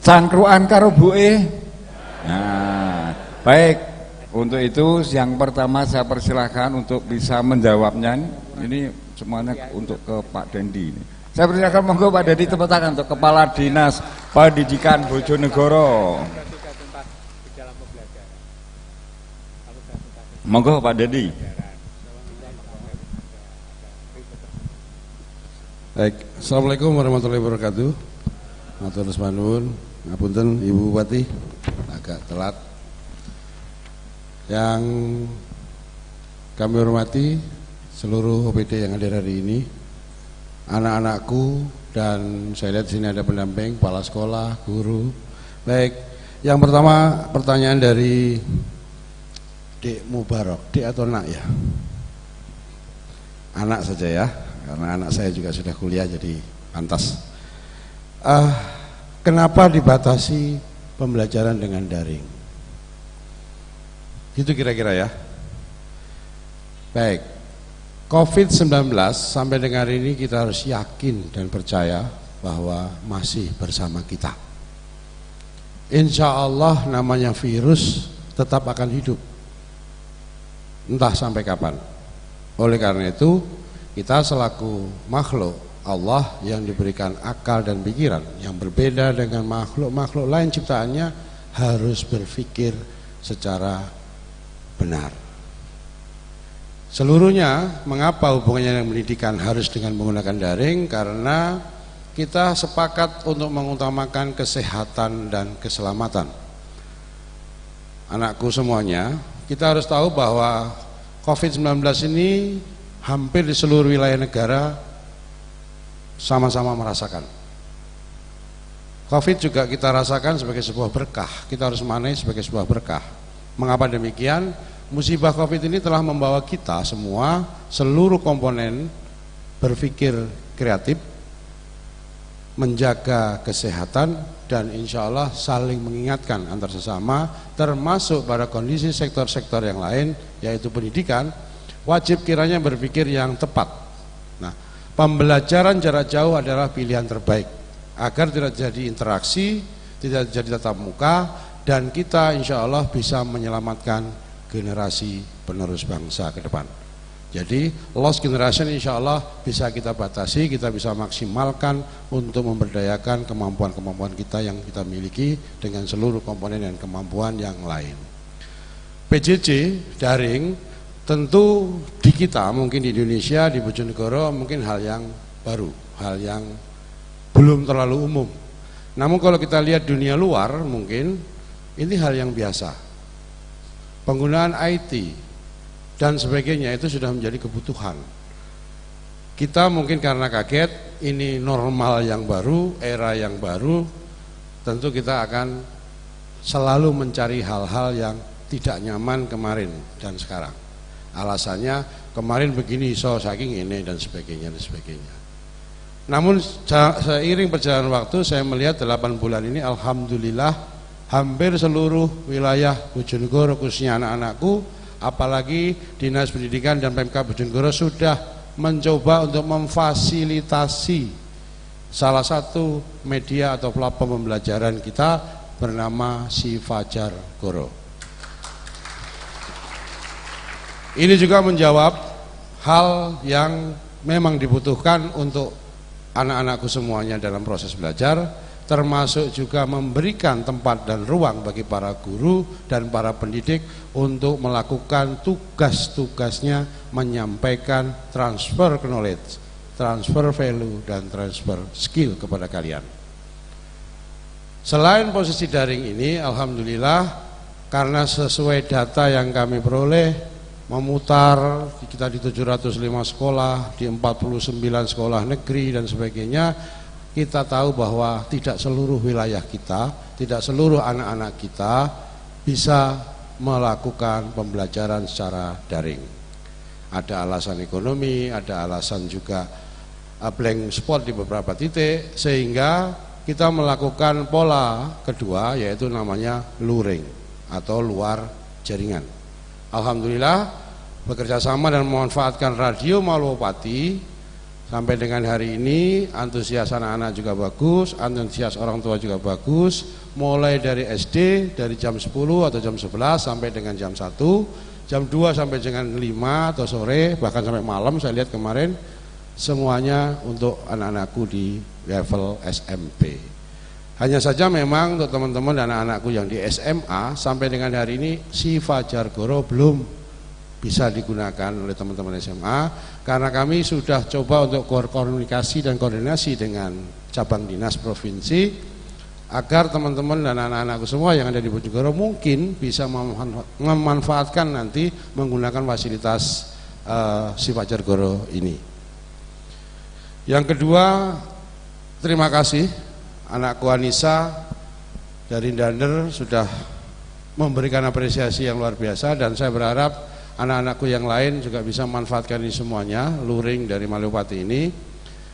Cangkruan karo buke. Nah, baik. Untuk itu yang pertama saya persilahkan untuk bisa menjawabnya. Ini semuanya untuk ke Pak Dendi ini. Saya persilakan, monggo Pak Dendi, tepuk tangan untuk Kepala Dinas Pendidikan Bojonegoro. Monggo Pak Dedi. Baik, Assalamualaikum warahmatullahi wabarakatuh. Matur nuwun, ngapunten Ibu Bupati, agak telat. Yang kami hormati seluruh OPD yang hadir hari ini, anak-anakku, dan saya lihat di sini ada pendamping, kepala sekolah, guru. Baik, yang pertama pertanyaan dari Dek Mubarok, Dek atau Nak ya? Anak saja ya, karena anak saya juga sudah kuliah jadi pantas. Kenapa dibatasi pembelajaran dengan daring? Gitu kira-kira ya. Baik, COVID-19 sampai dengan hari ini kita harus yakin dan percaya bahwa masih bersama kita. Insya Allah namanya virus tetap akan hidup, entah sampai kapan. Oleh karena itu, kita selaku makhluk Allah yang diberikan akal dan pikiran yang berbeda dengan makhluk-makhluk lain ciptaannya harus berpikir secara benar. Seluruhnya, mengapa hubungannya dengan pendidikan harus dengan menggunakan daring? Karena kita sepakat untuk mengutamakan kesehatan dan keselamatan anakku semuanya. Kita harus tahu bahwa COVID-19 ini hampir di seluruh wilayah negara sama-sama merasakan. COVID juga kita rasakan sebagai sebuah berkah, kita harus maknai sebagai sebuah berkah. Mengapa demikian? Musibah COVID ini telah membawa kita semua, seluruh komponen berpikir kreatif, menjaga kesehatan, dan insya Allah saling mengingatkan antar sesama, termasuk pada kondisi sektor-sektor yang lain, yaitu pendidikan, wajib kiranya berpikir yang tepat. Nah, pembelajaran jarak jauh adalah pilihan terbaik, agar tidak jadi interaksi, tidak jadi tatap muka, dan kita insya Allah bisa menyelamatkan generasi penerus bangsa ke depan. Jadi lost generation insya Allah bisa kita batasi, kita bisa maksimalkan untuk memberdayakan kemampuan-kemampuan kita yang kita miliki dengan seluruh komponen dan kemampuan yang lain. PJJ daring tentu di kita, mungkin di Indonesia, di Bojonegoro mungkin hal yang baru, hal yang belum terlalu umum. Namun kalau kita lihat dunia luar mungkin ini hal yang biasa. Penggunaan IT dan sebagainya itu sudah menjadi kebutuhan. Kita mungkin karena kaget, ini normal yang baru, era yang baru, tentu kita akan selalu mencari hal-hal yang tidak nyaman kemarin dan sekarang. Alasannya kemarin begini, so saking ini dan sebagainya dan sebagainya. Namun seiring perjalanan waktu saya melihat 8 bulan ini alhamdulillah hampir seluruh wilayah Bojonegoro, khususnya anak-anakku, apalagi Dinas Pendidikan dan Pemkab Bojonegoro sudah mencoba untuk memfasilitasi salah satu media atau platform pembelajaran kita bernama Si Fajar Goro. Ini juga menjawab hal yang memang dibutuhkan untuk anak-anakku semuanya dalam proses belajar, termasuk juga memberikan tempat dan ruang bagi para guru dan para pendidik untuk melakukan tugas-tugasnya, menyampaikan transfer knowledge, transfer value, dan transfer skill kepada kalian. Selain posisi daring ini, alhamdulillah karena sesuai data yang kami peroleh, memutar kita di 705 sekolah, di 49 sekolah negeri dan sebagainya, kita tahu bahwa tidak seluruh wilayah kita, tidak seluruh anak-anak kita bisa melakukan pembelajaran secara daring. Ada alasan ekonomi, ada alasan juga blank spot di beberapa titik, sehingga kita melakukan pola kedua, yaitu namanya luring atau luar jaringan. Alhamdulillah bekerja sama dan memanfaatkan Radio Malowopati. Sampai dengan hari ini antusias anak-anak juga bagus, antusias orang tua juga bagus. Mulai dari SD dari jam 10 atau jam 11 sampai dengan jam 1, jam 2 sampai dengan 5 atau sore, bahkan sampai malam saya lihat kemarin, semuanya untuk anak-anakku di level SMP. Hanya saja memang untuk teman-teman dan anak-anakku yang di SMA sampai dengan hari ini Si Fajar Goro belum bisa digunakan oleh teman-teman SMA, karena kami sudah coba untuk komunikasi dan koordinasi dengan cabang dinas provinsi agar teman-teman dan anak-anakku semua yang ada di Bojonegoro mungkin bisa memanfaatkan nanti menggunakan fasilitas Si Fajar Goro ini. Yang kedua, terima kasih anakku Anissa dari Dander sudah memberikan apresiasi yang luar biasa, dan saya berharap anak-anakku yang lain juga bisa memanfaatkan ini semuanya, luring dari Maliopati ini.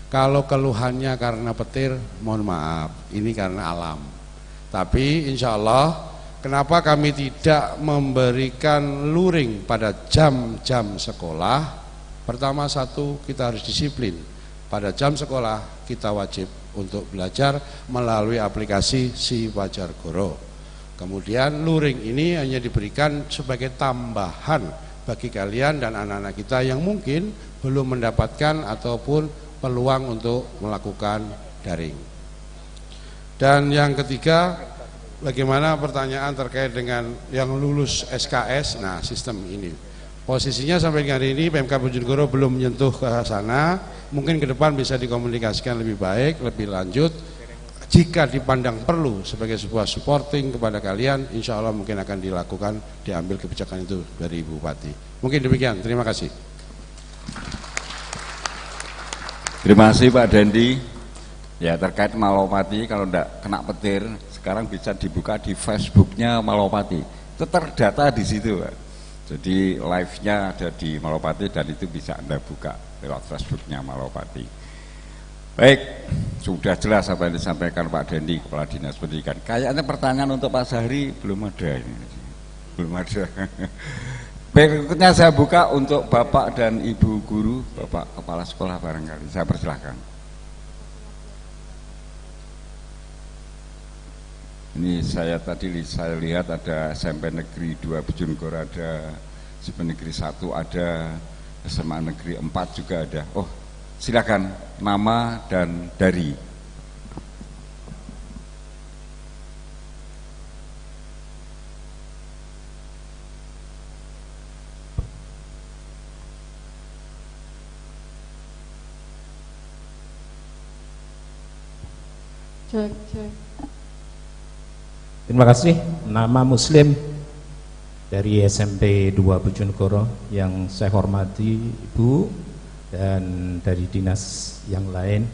Kalau keluhannya karena petir, mohon maaf, ini karena alam. Tapi insya Allah, kenapa kami tidak memberikan luring pada jam-jam sekolah? Pertama, satu, kita harus disiplin. Pada jam sekolah kita wajib untuk belajar melalui aplikasi Si Fajar Goro. Kemudian luring ini hanya diberikan sebagai tambahan bagi kalian dan anak-anak kita yang mungkin belum mendapatkan ataupun peluang untuk melakukan daring. Dan yang ketiga, bagaimana pertanyaan terkait dengan yang lulus SKS, nah sistem ini. Posisinya sampai hari ini PMK Bojonegoro belum menyentuh ke sana, mungkin ke depan bisa dikomunikasikan lebih baik, lebih lanjut. Jika dipandang perlu sebagai sebuah supporting kepada kalian, insya Allah mungkin akan dilakukan, diambil kebijakan itu dari Ibu Bupati. Mungkin demikian, terima kasih. Terima kasih Pak Dendi. Ya, terkait Maliopati, kalau tidak kena petir, sekarang bisa dibuka di Facebooknya Maliopati. Itu terdata di situ, Pak. Jadi live-nya ada di Maliopati dan itu bisa Anda buka lewat Facebooknya Maliopati. Baik, sudah jelas apa yang disampaikan Pak Dendi, Kepala Dinas Pendidikan. Kayaknya pertanyaan untuk Pak Sahri belum ada ini. Belum ada. Berikutnya saya buka untuk Bapak dan Ibu Guru, Bapak Kepala Sekolah barangkali. Saya persilahkan. Ini saya lihat ada SMP Negeri 2 Bojonegoro, ada SMP Negeri 1 ada, SMA Negeri 4 juga ada. Oh, silakan nama dan dari. Cek. Terima kasih. Nama Muslim dari SMP 2 Bojonegoro yang saya hormati Ibu dan dari dinas yang lain.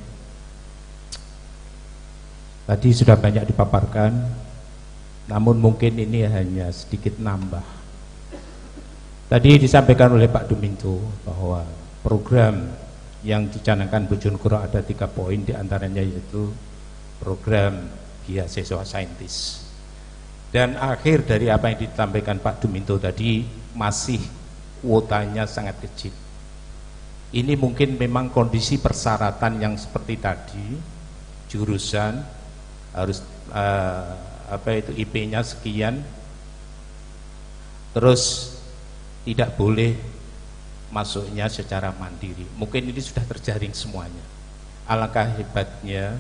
Tadi sudah banyak dipaparkan, namun mungkin ini hanya sedikit nambah. Tadi disampaikan oleh Pak Duminto bahwa program yang dicanangkan Bojonegoro ada 3 poin, diantaranya yaitu program beasiswa saintis. Dan akhir dari apa yang disampaikan Pak Duminto tadi, masih kuotanya sangat kecil. Ini mungkin memang kondisi persyaratan yang seperti tadi, jurusan harus IP-nya sekian, terus tidak boleh masuknya secara mandiri. Mungkin ini sudah terjaring semuanya. Alangkah hebatnya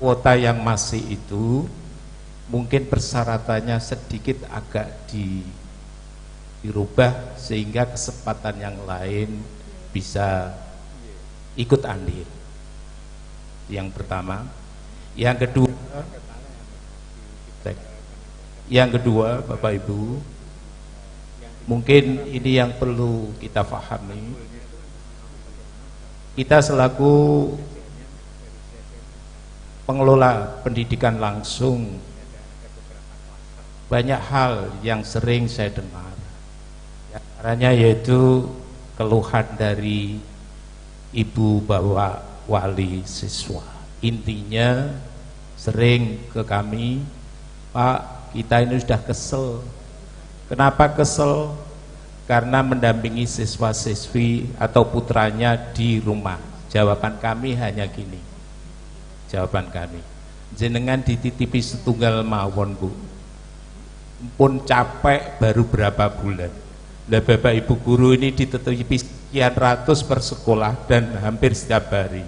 kuota yang masih itu mungkin persyaratannya sedikit agak dirubah sehingga kesempatan yang lain bisa ikut andil. Yang pertama. Yang kedua Bapak Ibu, mungkin ini yang perlu kita pahami. Kita selaku pengelola pendidikan langsung, banyak hal yang sering saya dengar, antaranya yaitu keluhan dari ibu bapak wali siswa. Intinya sering ke kami, Pak, kita ini sudah kesel. Kenapa kesel? Karena mendampingi siswa-siswi atau putranya di rumah. Jawaban kami hanya gini, jawaban kami, jenengan dititipi setunggal mawon Bu, pun capek baru berapa bulan. Lah Bapak Ibu guru ini dititipi sekian ratus per sekolah dan hampir setiap hari,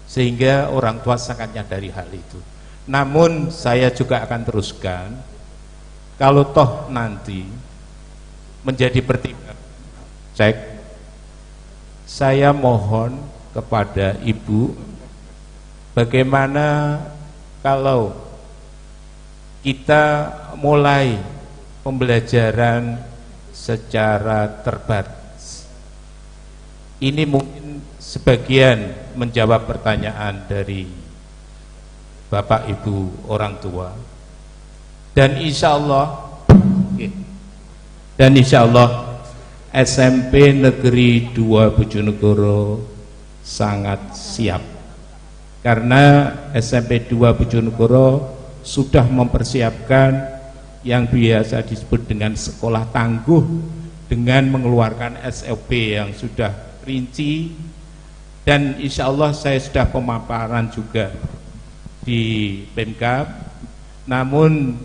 sehingga orang tua sangat menyadari hal itu. Namun saya juga akan teruskan, kalau toh nanti menjadi pertimbangan. Cek. Saya mohon kepada Ibu, bagaimana kalau kita mulai pembelajaran secara terbatas. Ini mungkin sebagian menjawab pertanyaan dari Bapak Ibu orang tua. Dan insya Allah SMP Negeri 2 Bojonegoro sangat siap, karena SMP 2 Bojonegoro sudah mempersiapkan yang biasa disebut dengan sekolah tangguh dengan mengeluarkan SOP yang sudah rinci, dan insya Allah saya sudah pemaparan juga di Pemkab. Namun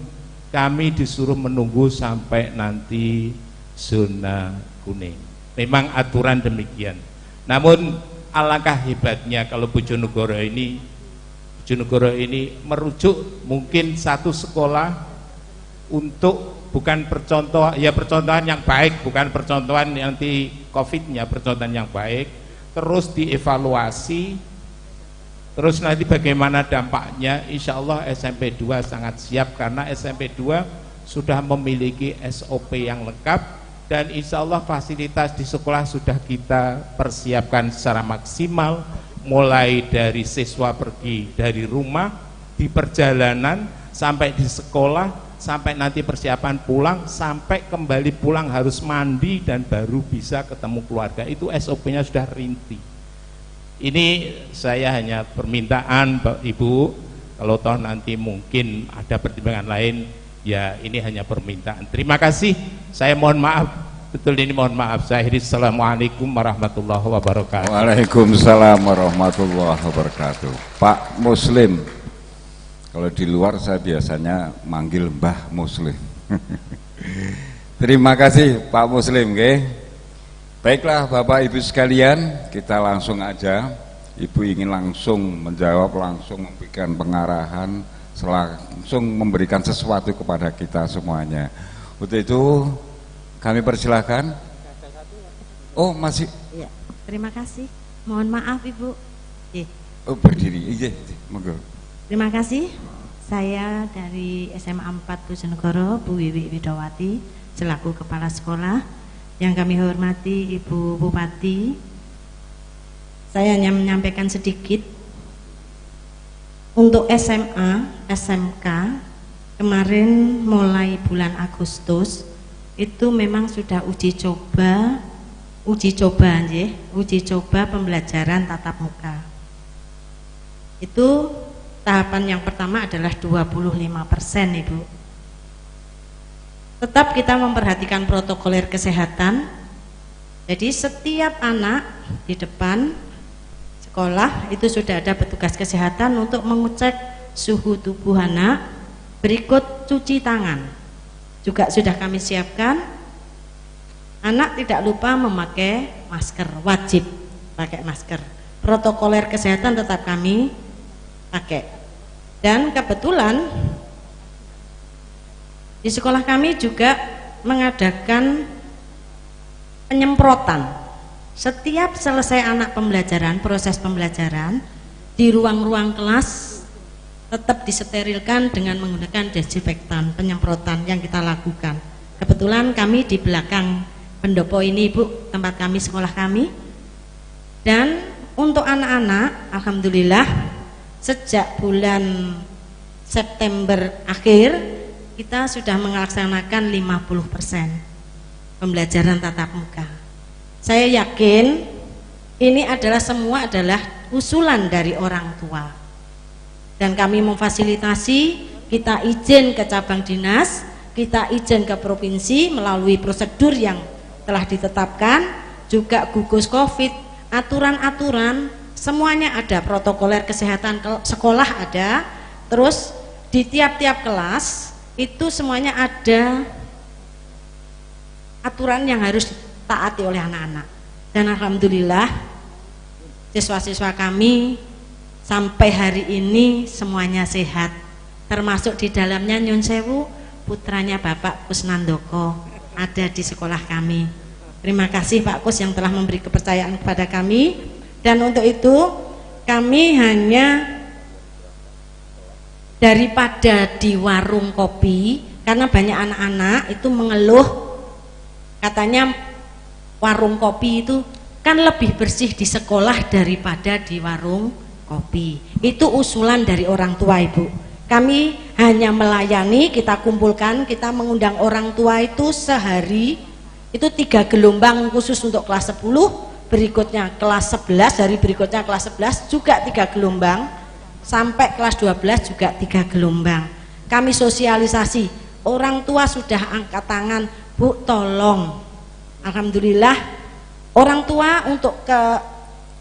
kami disuruh menunggu sampai nanti zona kuning. Memang aturan demikian. Namun alangkah hebatnya kalau Bojonegoro ini merujuk mungkin satu sekolah untuk bukan percontohan yang baik, bukan percontohan anti COVID-nya, percontohan yang baik, terus dievaluasi, terus nanti bagaimana dampaknya. Insya Allah SMP 2 sangat siap, karena SMP 2 sudah memiliki SOP yang lengkap, dan insya Allah fasilitas di sekolah sudah kita persiapkan secara maksimal, mulai dari siswa pergi dari rumah, di perjalanan, sampai di sekolah, sampai nanti persiapan pulang, sampai kembali pulang harus mandi dan baru bisa ketemu keluarga. Itu SOP-nya sudah rinci. Ini saya hanya permintaan Bapak Ibu, kalau toh nanti mungkin ada pertimbangan lain, ya ini hanya permintaan. Terima kasih. Saya mohon maaf, betul ini mohon maaf. Saya akhiri. Assalamualaikum warahmatullahi wabarakatuh. Waalaikumsalam warahmatullahi wabarakatuh. Pak Muslim. Kalau di luar saya biasanya manggil Mbah Muslim. Terima kasih Pak Muslim, okay? Baiklah Bapak Ibu sekalian, kita langsung aja. Ibu ingin langsung menjawab, langsung memberikan pengarahan, langsung memberikan sesuatu kepada kita semuanya. Untuk itu kami persilahkan. Oh masih? Ya, terima kasih. Mohon maaf Ibu. Oh berdiri, iya, monggo. Terima kasih. Saya dari SMA 4 Bojonegoro, Bu Wiwi Widowati, selaku Kepala Sekolah. Yang kami hormati Ibu Bupati. Saya hanya menyampaikan sedikit. Untuk SMA, SMK, kemarin mulai bulan Agustus itu memang sudah uji coba pembelajaran tatap muka. Itu tahapan yang pertama adalah 25%, Ibu. Tetap kita memperhatikan protokoler kesehatan. Jadi setiap anak di depan sekolah itu sudah ada petugas kesehatan untuk mengecek suhu tubuh anak. Berikut cuci tangan juga sudah kami siapkan. Anak tidak lupa memakai masker, wajib pakai masker. Protokoler kesehatan tetap kami pakai. Dan kebetulan di sekolah kami juga mengadakan penyemprotan. Setiap selesai anak pembelajaran, proses pembelajaran, di ruang-ruang kelas tetap disterilkan dengan menggunakan desinfektan, penyemprotan yang kita lakukan. Kebetulan kami di belakang pendopo ini, Ibu, tempat kami, sekolah kami. Dan untuk anak-anak, alhamdulillah sejak bulan September akhir kita sudah melaksanakan 50% pembelajaran tatap muka. Saya yakin ini semua adalah usulan dari orang tua. Dan kami memfasilitasi, kita izin ke cabang dinas, kita izin ke provinsi melalui prosedur yang telah ditetapkan, juga gugus COVID, aturan-aturan semuanya ada, protokoler kesehatan sekolah ada, terus di tiap-tiap kelas itu semuanya ada aturan yang harus ditaati oleh anak-anak. Dan alhamdulillah siswa-siswa kami sampai hari ini semuanya sehat, termasuk di dalamnya Nyun Sewu putranya Bapak Kusnandoko. ada di sekolah kami. Terima kasih Pak Kus yang telah memberi kepercayaan kepada kami, dan untuk itu kami hanya daripada di warung kopi, karena banyak anak-anak itu mengeluh katanya warung kopi itu kan lebih bersih di sekolah daripada di warung kopi. Itu usulan dari orang tua Ibu. Kami hanya melayani, kita kumpulkan, kita mengundang orang tua itu sehari itu 3 gelombang khusus untuk kelas 10, berikutnya kelas 11, dari berikutnya kelas 11 juga 3 gelombang, sampai kelas 12 juga 3 gelombang. Kami sosialisasi, orang tua sudah angkat tangan, Bu tolong. Alhamdulillah orang tua untuk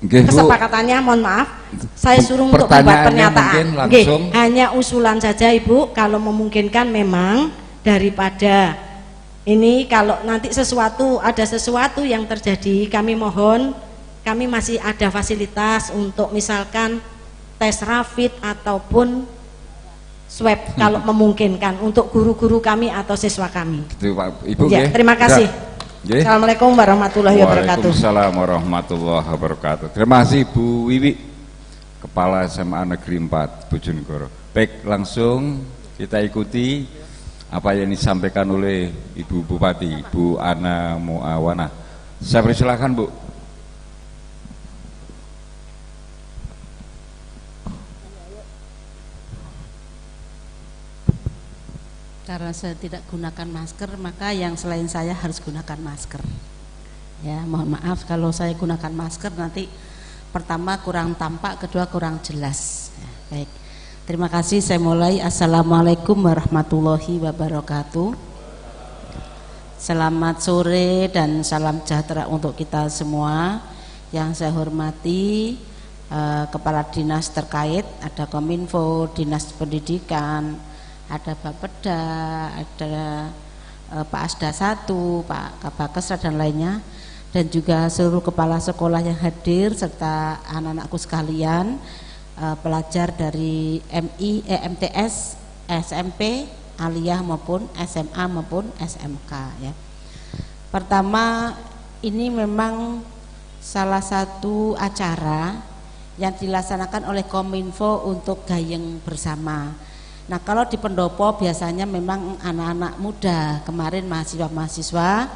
kesepakatannya, mohon maaf saya suruh untuk membuat pernyataan. Hanya usulan saja Ibu, kalau memungkinkan memang daripada ini kalau nanti ada sesuatu yang terjadi, kami mohon, kami masih ada fasilitas untuk misalkan tes rapid ataupun swab kalau memungkinkan untuk guru-guru kami atau siswa kami. Itu Pak Ibu ya, terima kasih. Assalamualaikum warahmatullahi wabarakatuh. Waalaikumsalam warahmatullahi wabarakatuh. Terima kasih Bu Wiwi, Kepala SMA Negeri 4 Bojonegoro. Baik, langsung kita ikuti apa yang disampaikan oleh Ibu Bupati, Bu Ana Muawana. Saya persilakan Bu. Karena saya tidak gunakan masker, maka yang selain saya harus gunakan masker. Ya, mohon maaf kalau saya gunakan masker nanti pertama kurang tampak, kedua kurang jelas. Ya, baik. Terima kasih, saya mulai. Assalamualaikum warahmatullahi wabarakatuh. Selamat sore dan salam sejahtera untuk kita semua. Yang saya hormati Kepala Dinas terkait, ada Kominfo, Dinas Pendidikan, ada Bapeda, ada Pak Asda 1, Pak Kabakes dan lainnya, dan juga seluruh kepala sekolah yang hadir serta anak-anakku sekalian, pelajar dari MI, MTS, SMP, Aliyah maupun SMA maupun SMK ya. Pertama, ini memang salah satu acara yang dilaksanakan oleh Kominfo untuk gayeng bersama. Nah, kalau di pendopo biasanya memang anak-anak muda, kemarin mahasiswa-mahasiswa,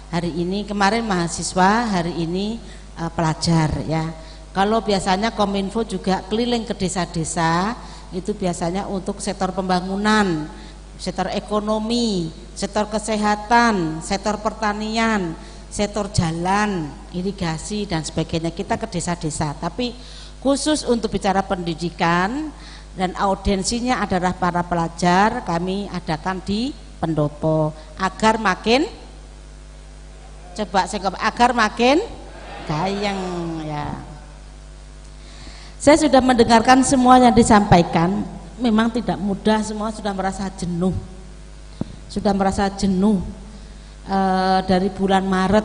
hari ini kemarin mahasiswa, hari ini pelajar ya. Kalau biasanya Kominfo juga keliling ke desa-desa, itu biasanya untuk sektor pembangunan, sektor ekonomi, sektor kesehatan, sektor pertanian, sektor jalan, irigasi dan sebagainya. Kita ke desa-desa, tapi khusus untuk bicara pendidikan dan audiensinya adalah para pelajar, kami adakan di pendopo agar makin gayeng ya. Saya sudah mendengarkan semua yang disampaikan, memang tidak mudah, semua sudah merasa jenuh dari bulan Maret.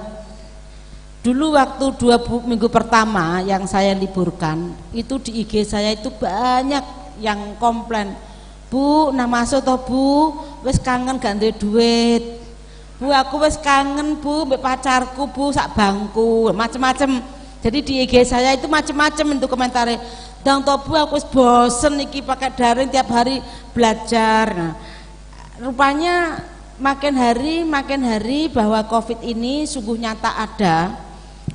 Dulu waktu 2 minggu pertama yang saya liburkan, itu di IG saya itu banyak yang komplain, Bu, nah masuk toh Bu, wis kangen gak duwe duit, Bu aku wis kangen Bu, mbek pacarku Bu, sak bangku, macem-macem. Jadi di IG saya itu macem-macem untuk komentarnya. Dang toh Bu, aku wis bosen iki pakai daring tiap hari belajar. Nah, rupanya makin hari bahwa COVID ini sungguh nyata ada,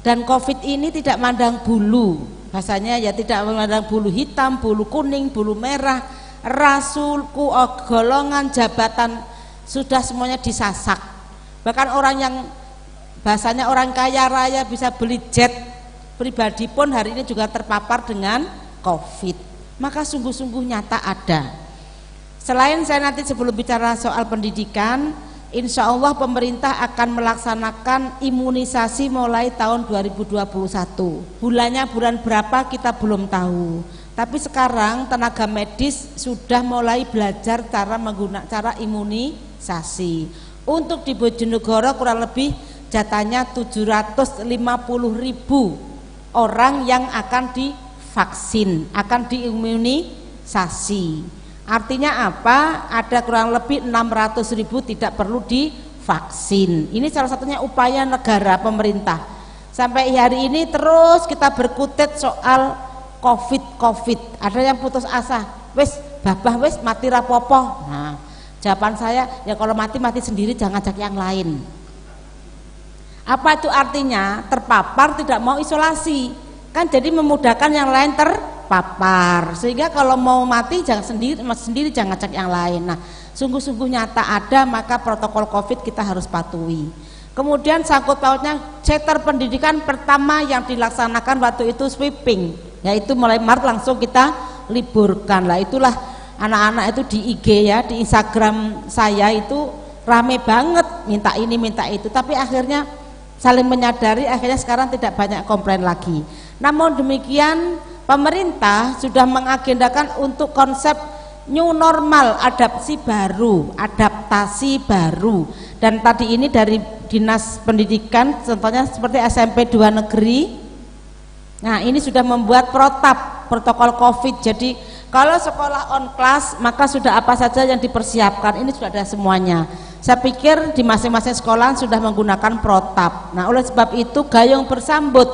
dan COVID ini tidak mandang bulu. Bahasanya ya tidak memandang bulu hitam, bulu kuning, bulu merah, ras, suku, golongan, jabatan, sudah semuanya disasak. Bahkan orang yang bahasanya orang kaya raya bisa beli jet pribadi pun hari ini juga terpapar dengan COVID. Maka sungguh-sungguh nyata ada. Selain saya nanti sebelum bicara soal pendidikan, insya Allah pemerintah akan melaksanakan imunisasi mulai tahun 2021. Bulannya bulan berapa kita belum tahu. Tapi sekarang tenaga medis sudah mulai belajar cara imunisasi. Untuk di Bojonegoro kurang lebih jatahnya 750.000 orang yang akan divaksin, akan diimunisasi. Artinya apa? Ada kurang lebih 600.000 tidak perlu divaksin. vaksin. Ini salah satunya upaya negara pemerintah. Sampai hari ini terus kita berkutat soal COVID. Ada yang putus asa, wes babah wes mati rapopo. Nah, jawaban saya ya kalau mati sendiri, jangan ajak yang lain. Apa itu artinya? Terpapar tidak mau isolasi, kan jadi memudahkan yang lain terpapar. Sehingga kalau mau mati jangan sendiri jangan ajak yang lain. Nah, sungguh-sungguh nyata ada, maka protokol COVID kita harus patuhi. Kemudian sangkut pautnya sektor pendidikan pertama yang dilaksanakan waktu itu sweeping, yaitu mulai Maret langsung kita liburkan. Lah itulah anak-anak itu di IG ya, di Instagram saya itu rame banget minta ini minta itu, tapi akhirnya saling menyadari, akhirnya sekarang tidak banyak komplain lagi. Namun demikian pemerintah sudah mengagendakan untuk konsep new normal, adaptasi baru. Dan tadi ini dari Dinas Pendidikan, contohnya seperti SMP 2 negeri. Nah, ini sudah membuat protokol COVID. Jadi kalau sekolah on class, maka sudah apa saja yang dipersiapkan, ini sudah ada semuanya. Saya pikir di masing-masing sekolah sudah menggunakan protap. Nah, oleh sebab itu gayung bersambut.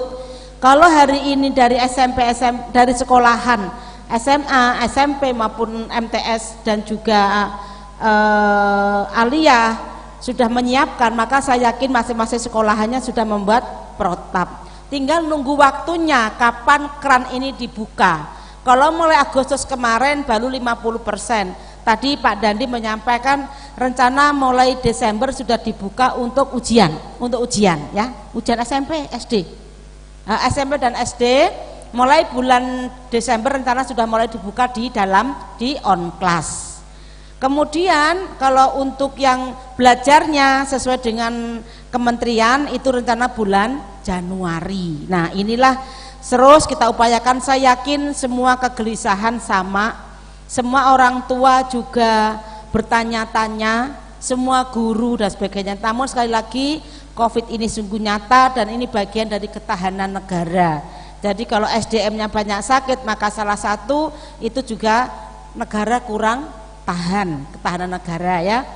Kalau hari ini dari dari sekolahan SMA, SMP maupun MTS dan juga Aliyah sudah menyiapkan, maka saya yakin masing-masing sekolahannya sudah membuat protap. Tinggal nunggu waktunya kapan keran ini dibuka. Kalau mulai Agustus kemarin baru 50%. Tadi Pak Dandi menyampaikan rencana mulai Desember sudah dibuka untuk ujian ya, ujian SMP, SD. SMP dan SD mulai bulan Desember rencana sudah mulai dibuka di on class. Kemudian kalau untuk yang belajarnya sesuai dengan kementerian itu rencana bulan Januari. Nah, inilah terus kita upayakan. Saya yakin semua kegelisahan sama, semua orang tua juga bertanya-tanya, semua guru dan sebagainya. Namun sekali lagi COVID ini sungguh nyata dan ini bagian dari ketahanan negara. Jadi kalau SDM-nya banyak sakit, maka salah satu itu juga negara kurang ketahanan negara ya.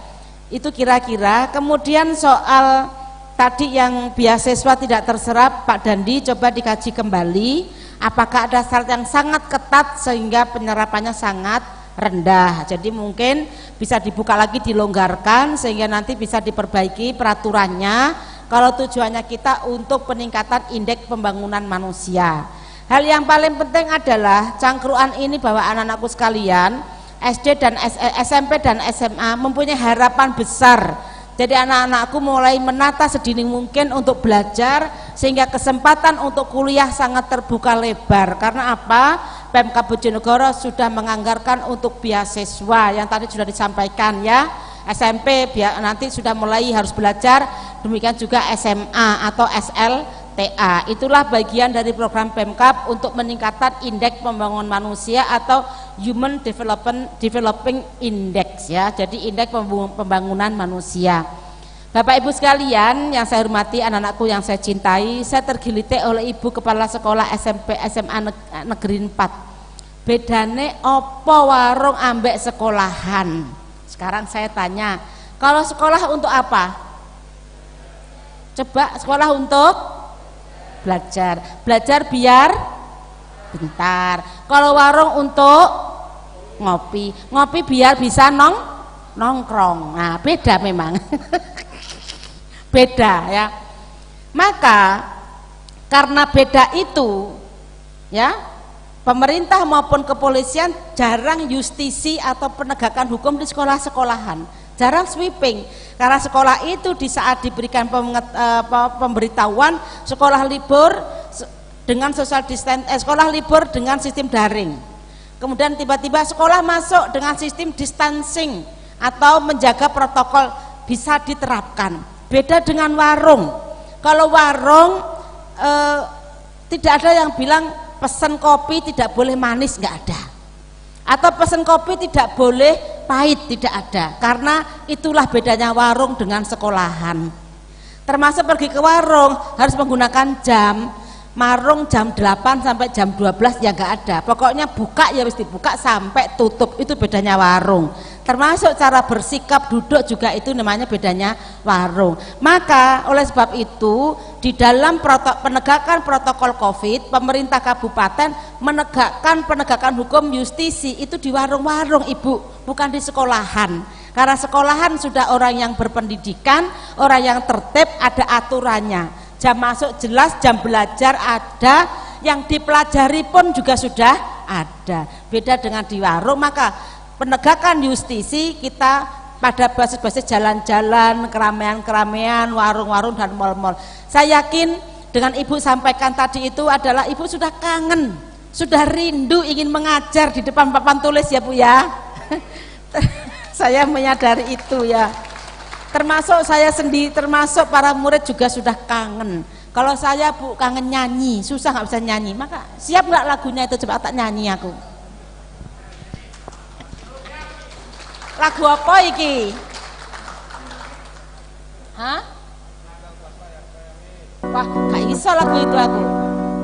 Itu kira-kira. Kemudian soal tadi yang beasiswa tidak terserap, Pak Dandi coba dikaji kembali apakah ada syarat yang sangat ketat sehingga penyerapannya sangat rendah. Jadi mungkin bisa dibuka lagi, dilonggarkan sehingga nanti bisa diperbaiki peraturannya kalau tujuannya kita untuk peningkatan indeks pembangunan manusia. Hal yang paling penting adalah cangkruan ini bahwa anak-anakku sekalian SD dan SMP dan SMA mempunyai harapan besar. Jadi anak-anakku mulai menata sedini mungkin untuk belajar sehingga kesempatan untuk kuliah sangat terbuka lebar. Karena apa? Pemkab Bojonegoro sudah menganggarkan untuk beasiswa yang tadi sudah disampaikan ya. SMP nanti sudah mulai harus belajar, demikian juga SMA atau SLTA. Itulah bagian dari program Pemkab untuk meningkatkan indeks pembangunan manusia atau Human Developing Index ya. Jadi indeks pembangunan manusia. Bapak Ibu sekalian yang saya hormati, anak-anakku yang saya cintai, saya tergelitik oleh Ibu Kepala Sekolah SMP SMA Negeri 4. Bedane opo warung ambek sekolahan? Sekarang saya tanya, kalau sekolah untuk apa? Coba sekolah untuk belajar biar bentar. Kalau warung untuk ngopi biar bisa nongkrong. Nah, beda memang. Beda ya. Maka karena beda itu ya, pemerintah maupun kepolisian jarang justisi atau penegakan hukum di sekolah-sekolahan, jarang sweeping. Karena sekolah itu di saat diberikan pemberitahuan sekolah libur dengan social distancing, sekolah libur dengan sistem daring. Kemudian tiba-tiba sekolah masuk dengan sistem distancing atau menjaga protokol bisa diterapkan. Beda dengan warung. Kalau warung tidak ada yang bilang pesan kopi tidak boleh manis, nggak ada. Atau pesan kopi tidak boleh pahit, tidak ada. Karena itulah bedanya warung dengan sekolahan. Termasuk pergi ke warung harus menggunakan jam. Marung jam 8 sampai jam 12 ya nggak ada. Pokoknya buka ya mesti buka sampai tutup, itu bedanya warung. termasuk cara bersikap, duduk juga itu namanya bedanya warung. Maka oleh sebab itu di dalam penegakan protokol COVID, pemerintah kabupaten menegakkan penegakan hukum justisi itu di warung-warung Ibu, bukan di sekolahan. Karena sekolahan sudah orang yang berpendidikan, orang yang tertib, ada aturannya. Jam masuk jelas, jam belajar ada, yang dipelajari pun juga sudah ada. Beda dengan di warung. Maka penegakan justisi kita pada basis-basis jalan-jalan, keramaian-keramaian, warung-warung dan mal-mal. Saya yakin dengan Ibu sampaikan tadi itu adalah Ibu sudah kangen, sudah rindu ingin mengajar di depan papan tulis ya Bu ya. Saya menyadari itu ya. Termasuk saya sendiri, termasuk para murid juga sudah kangen. Kalau saya Bu kangen nyanyi, susah nggak bisa nyanyi. Maka siap nggak lagunya itu, coba tak nyanyi aku. Lagu apa iki? Hah? Wah, gak iso lagu itu aku.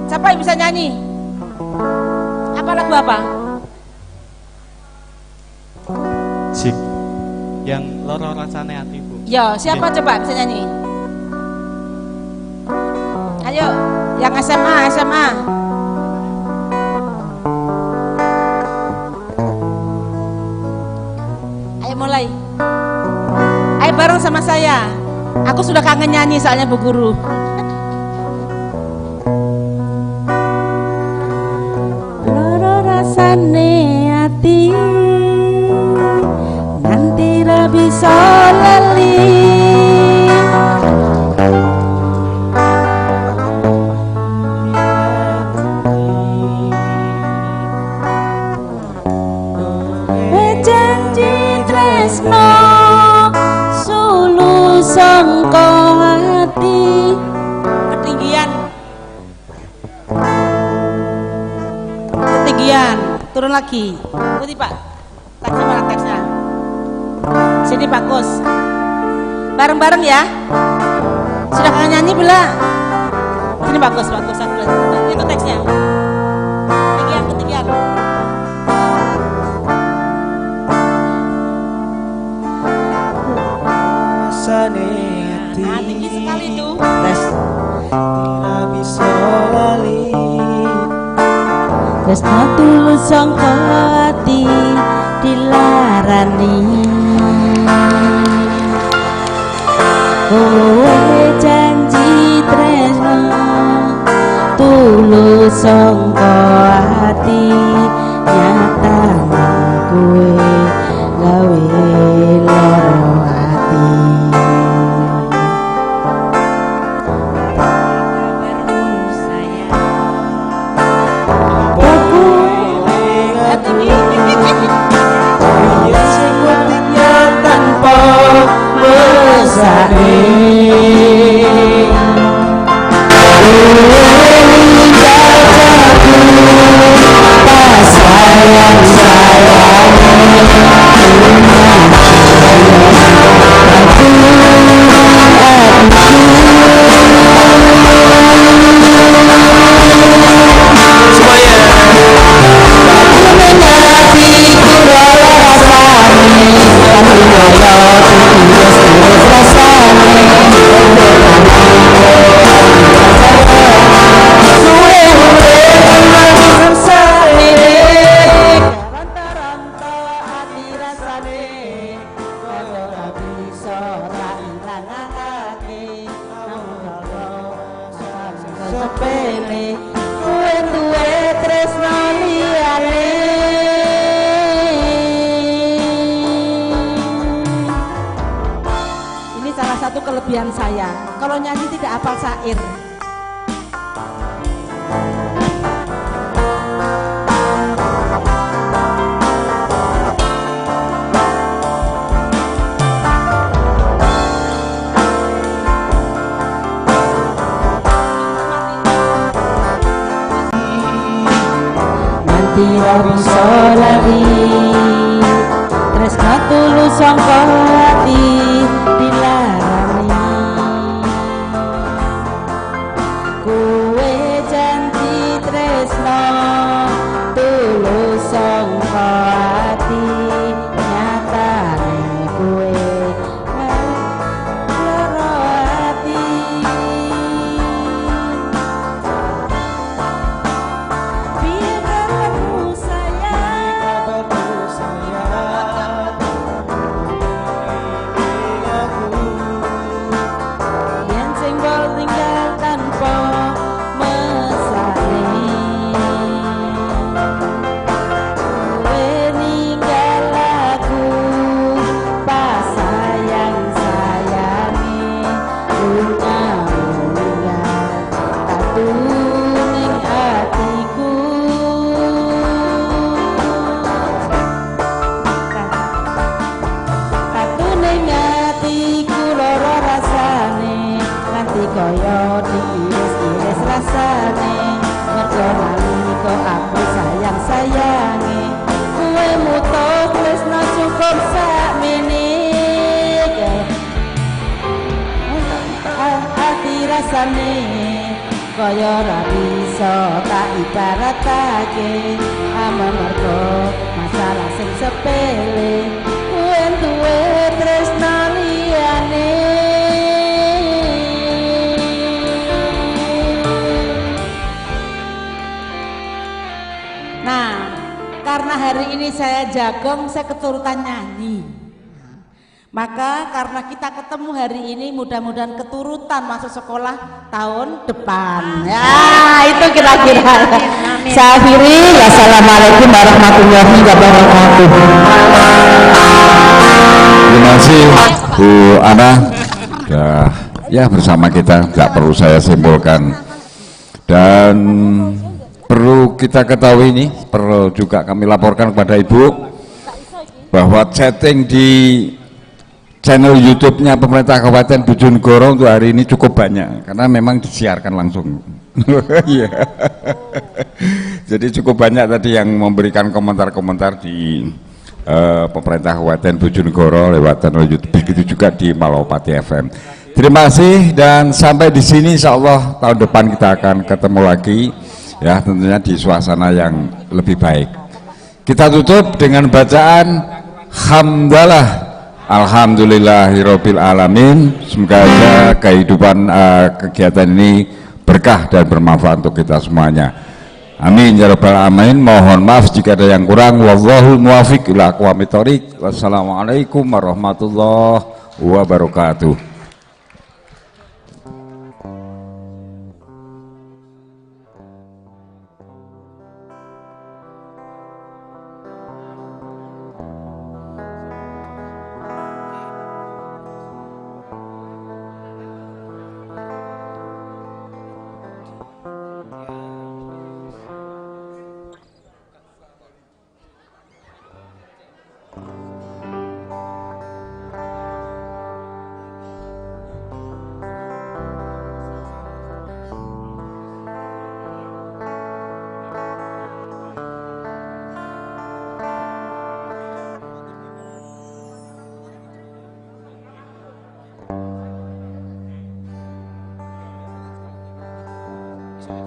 Siapa yang bisa nyanyi? Apa lagu apa? Jik yang loro rasane ati Bu. Ya, siapa coba bisa nyanyi? Ayo, yang SMA. Mulai. Ayo bareng sama saya. Aku sudah kangen nyanyi soalnya Bu Guru. Loro rasane ati nanti ra bisa lali. Sulu sangka hati ketinggian turun lagi. Ikuti Pak, teksnya mana teksnya? Sini Pak Kus, bareng-bareng ya. Sudah kangen nyanyi belum? Sini Pak Kus, ikut teksnya. Ketinggian. Nah, tinggi sekali tuh. Tidak bisa lali. Tresno tulus sangka ati dilarani. Kowe janji tresno tulus sangka ati, nyatane kowe gawe loro ati. Kelebihan saya, kalau nyanyi tidak hafal syair. Nanti ra bisa lali, tresno tulus sangka ati dilarani. Kowe janji tresno tulus sangka ati, nyata kaya diiris-iris rasane mergo nalika aku sayang-sayange kowe mutus tresno cukup sakmene ati rasane kaya ora bisa tak ibaratake amarga masalah sing sepele kowe duwe tresno liyane. Nah, karena hari ini saya jagong, saya keturutan nyanyi. Maka karena kita ketemu hari ini, mudah-mudahan keturutan masuk sekolah tahun depan. Ya, itu kira-kira. Saya akhiri. Wassalamualaikum warahmatullahi wabarakatuh. Terima kasih Bu Ana. Ya bersama kita, nggak perlu saya simpulkan. Dan perlu kita ketahui ini, perlu juga kami laporkan kepada Ibu bahwa chatting di channel YouTube-nya pemerintah Kabupaten Bojonegoro untuk hari ini cukup banyak karena memang disiarkan langsung. Iya. Jadi cukup banyak tadi yang memberikan komentar-komentar di pemerintah Kabupaten Bojonegoro lewat channel YouTube, begitu juga di Malawapati FM. Terima kasih dan sampai di sini insya Allah tahun depan kita akan ketemu lagi ya, tentunya di suasana yang lebih baik. Kita tutup dengan bacaan hamdalah alhamdulillahirabbil alamin. Semoga aja kehidupan kegiatan ini berkah dan bermanfaat untuk kita semuanya. Amin ya rabbal alamin. Mohon maaf jika ada yang kurang. Wallahul muwaffiq ila aqwamit thoriq. Wassalamualaikum warahmatullahi wabarakatuh. Saya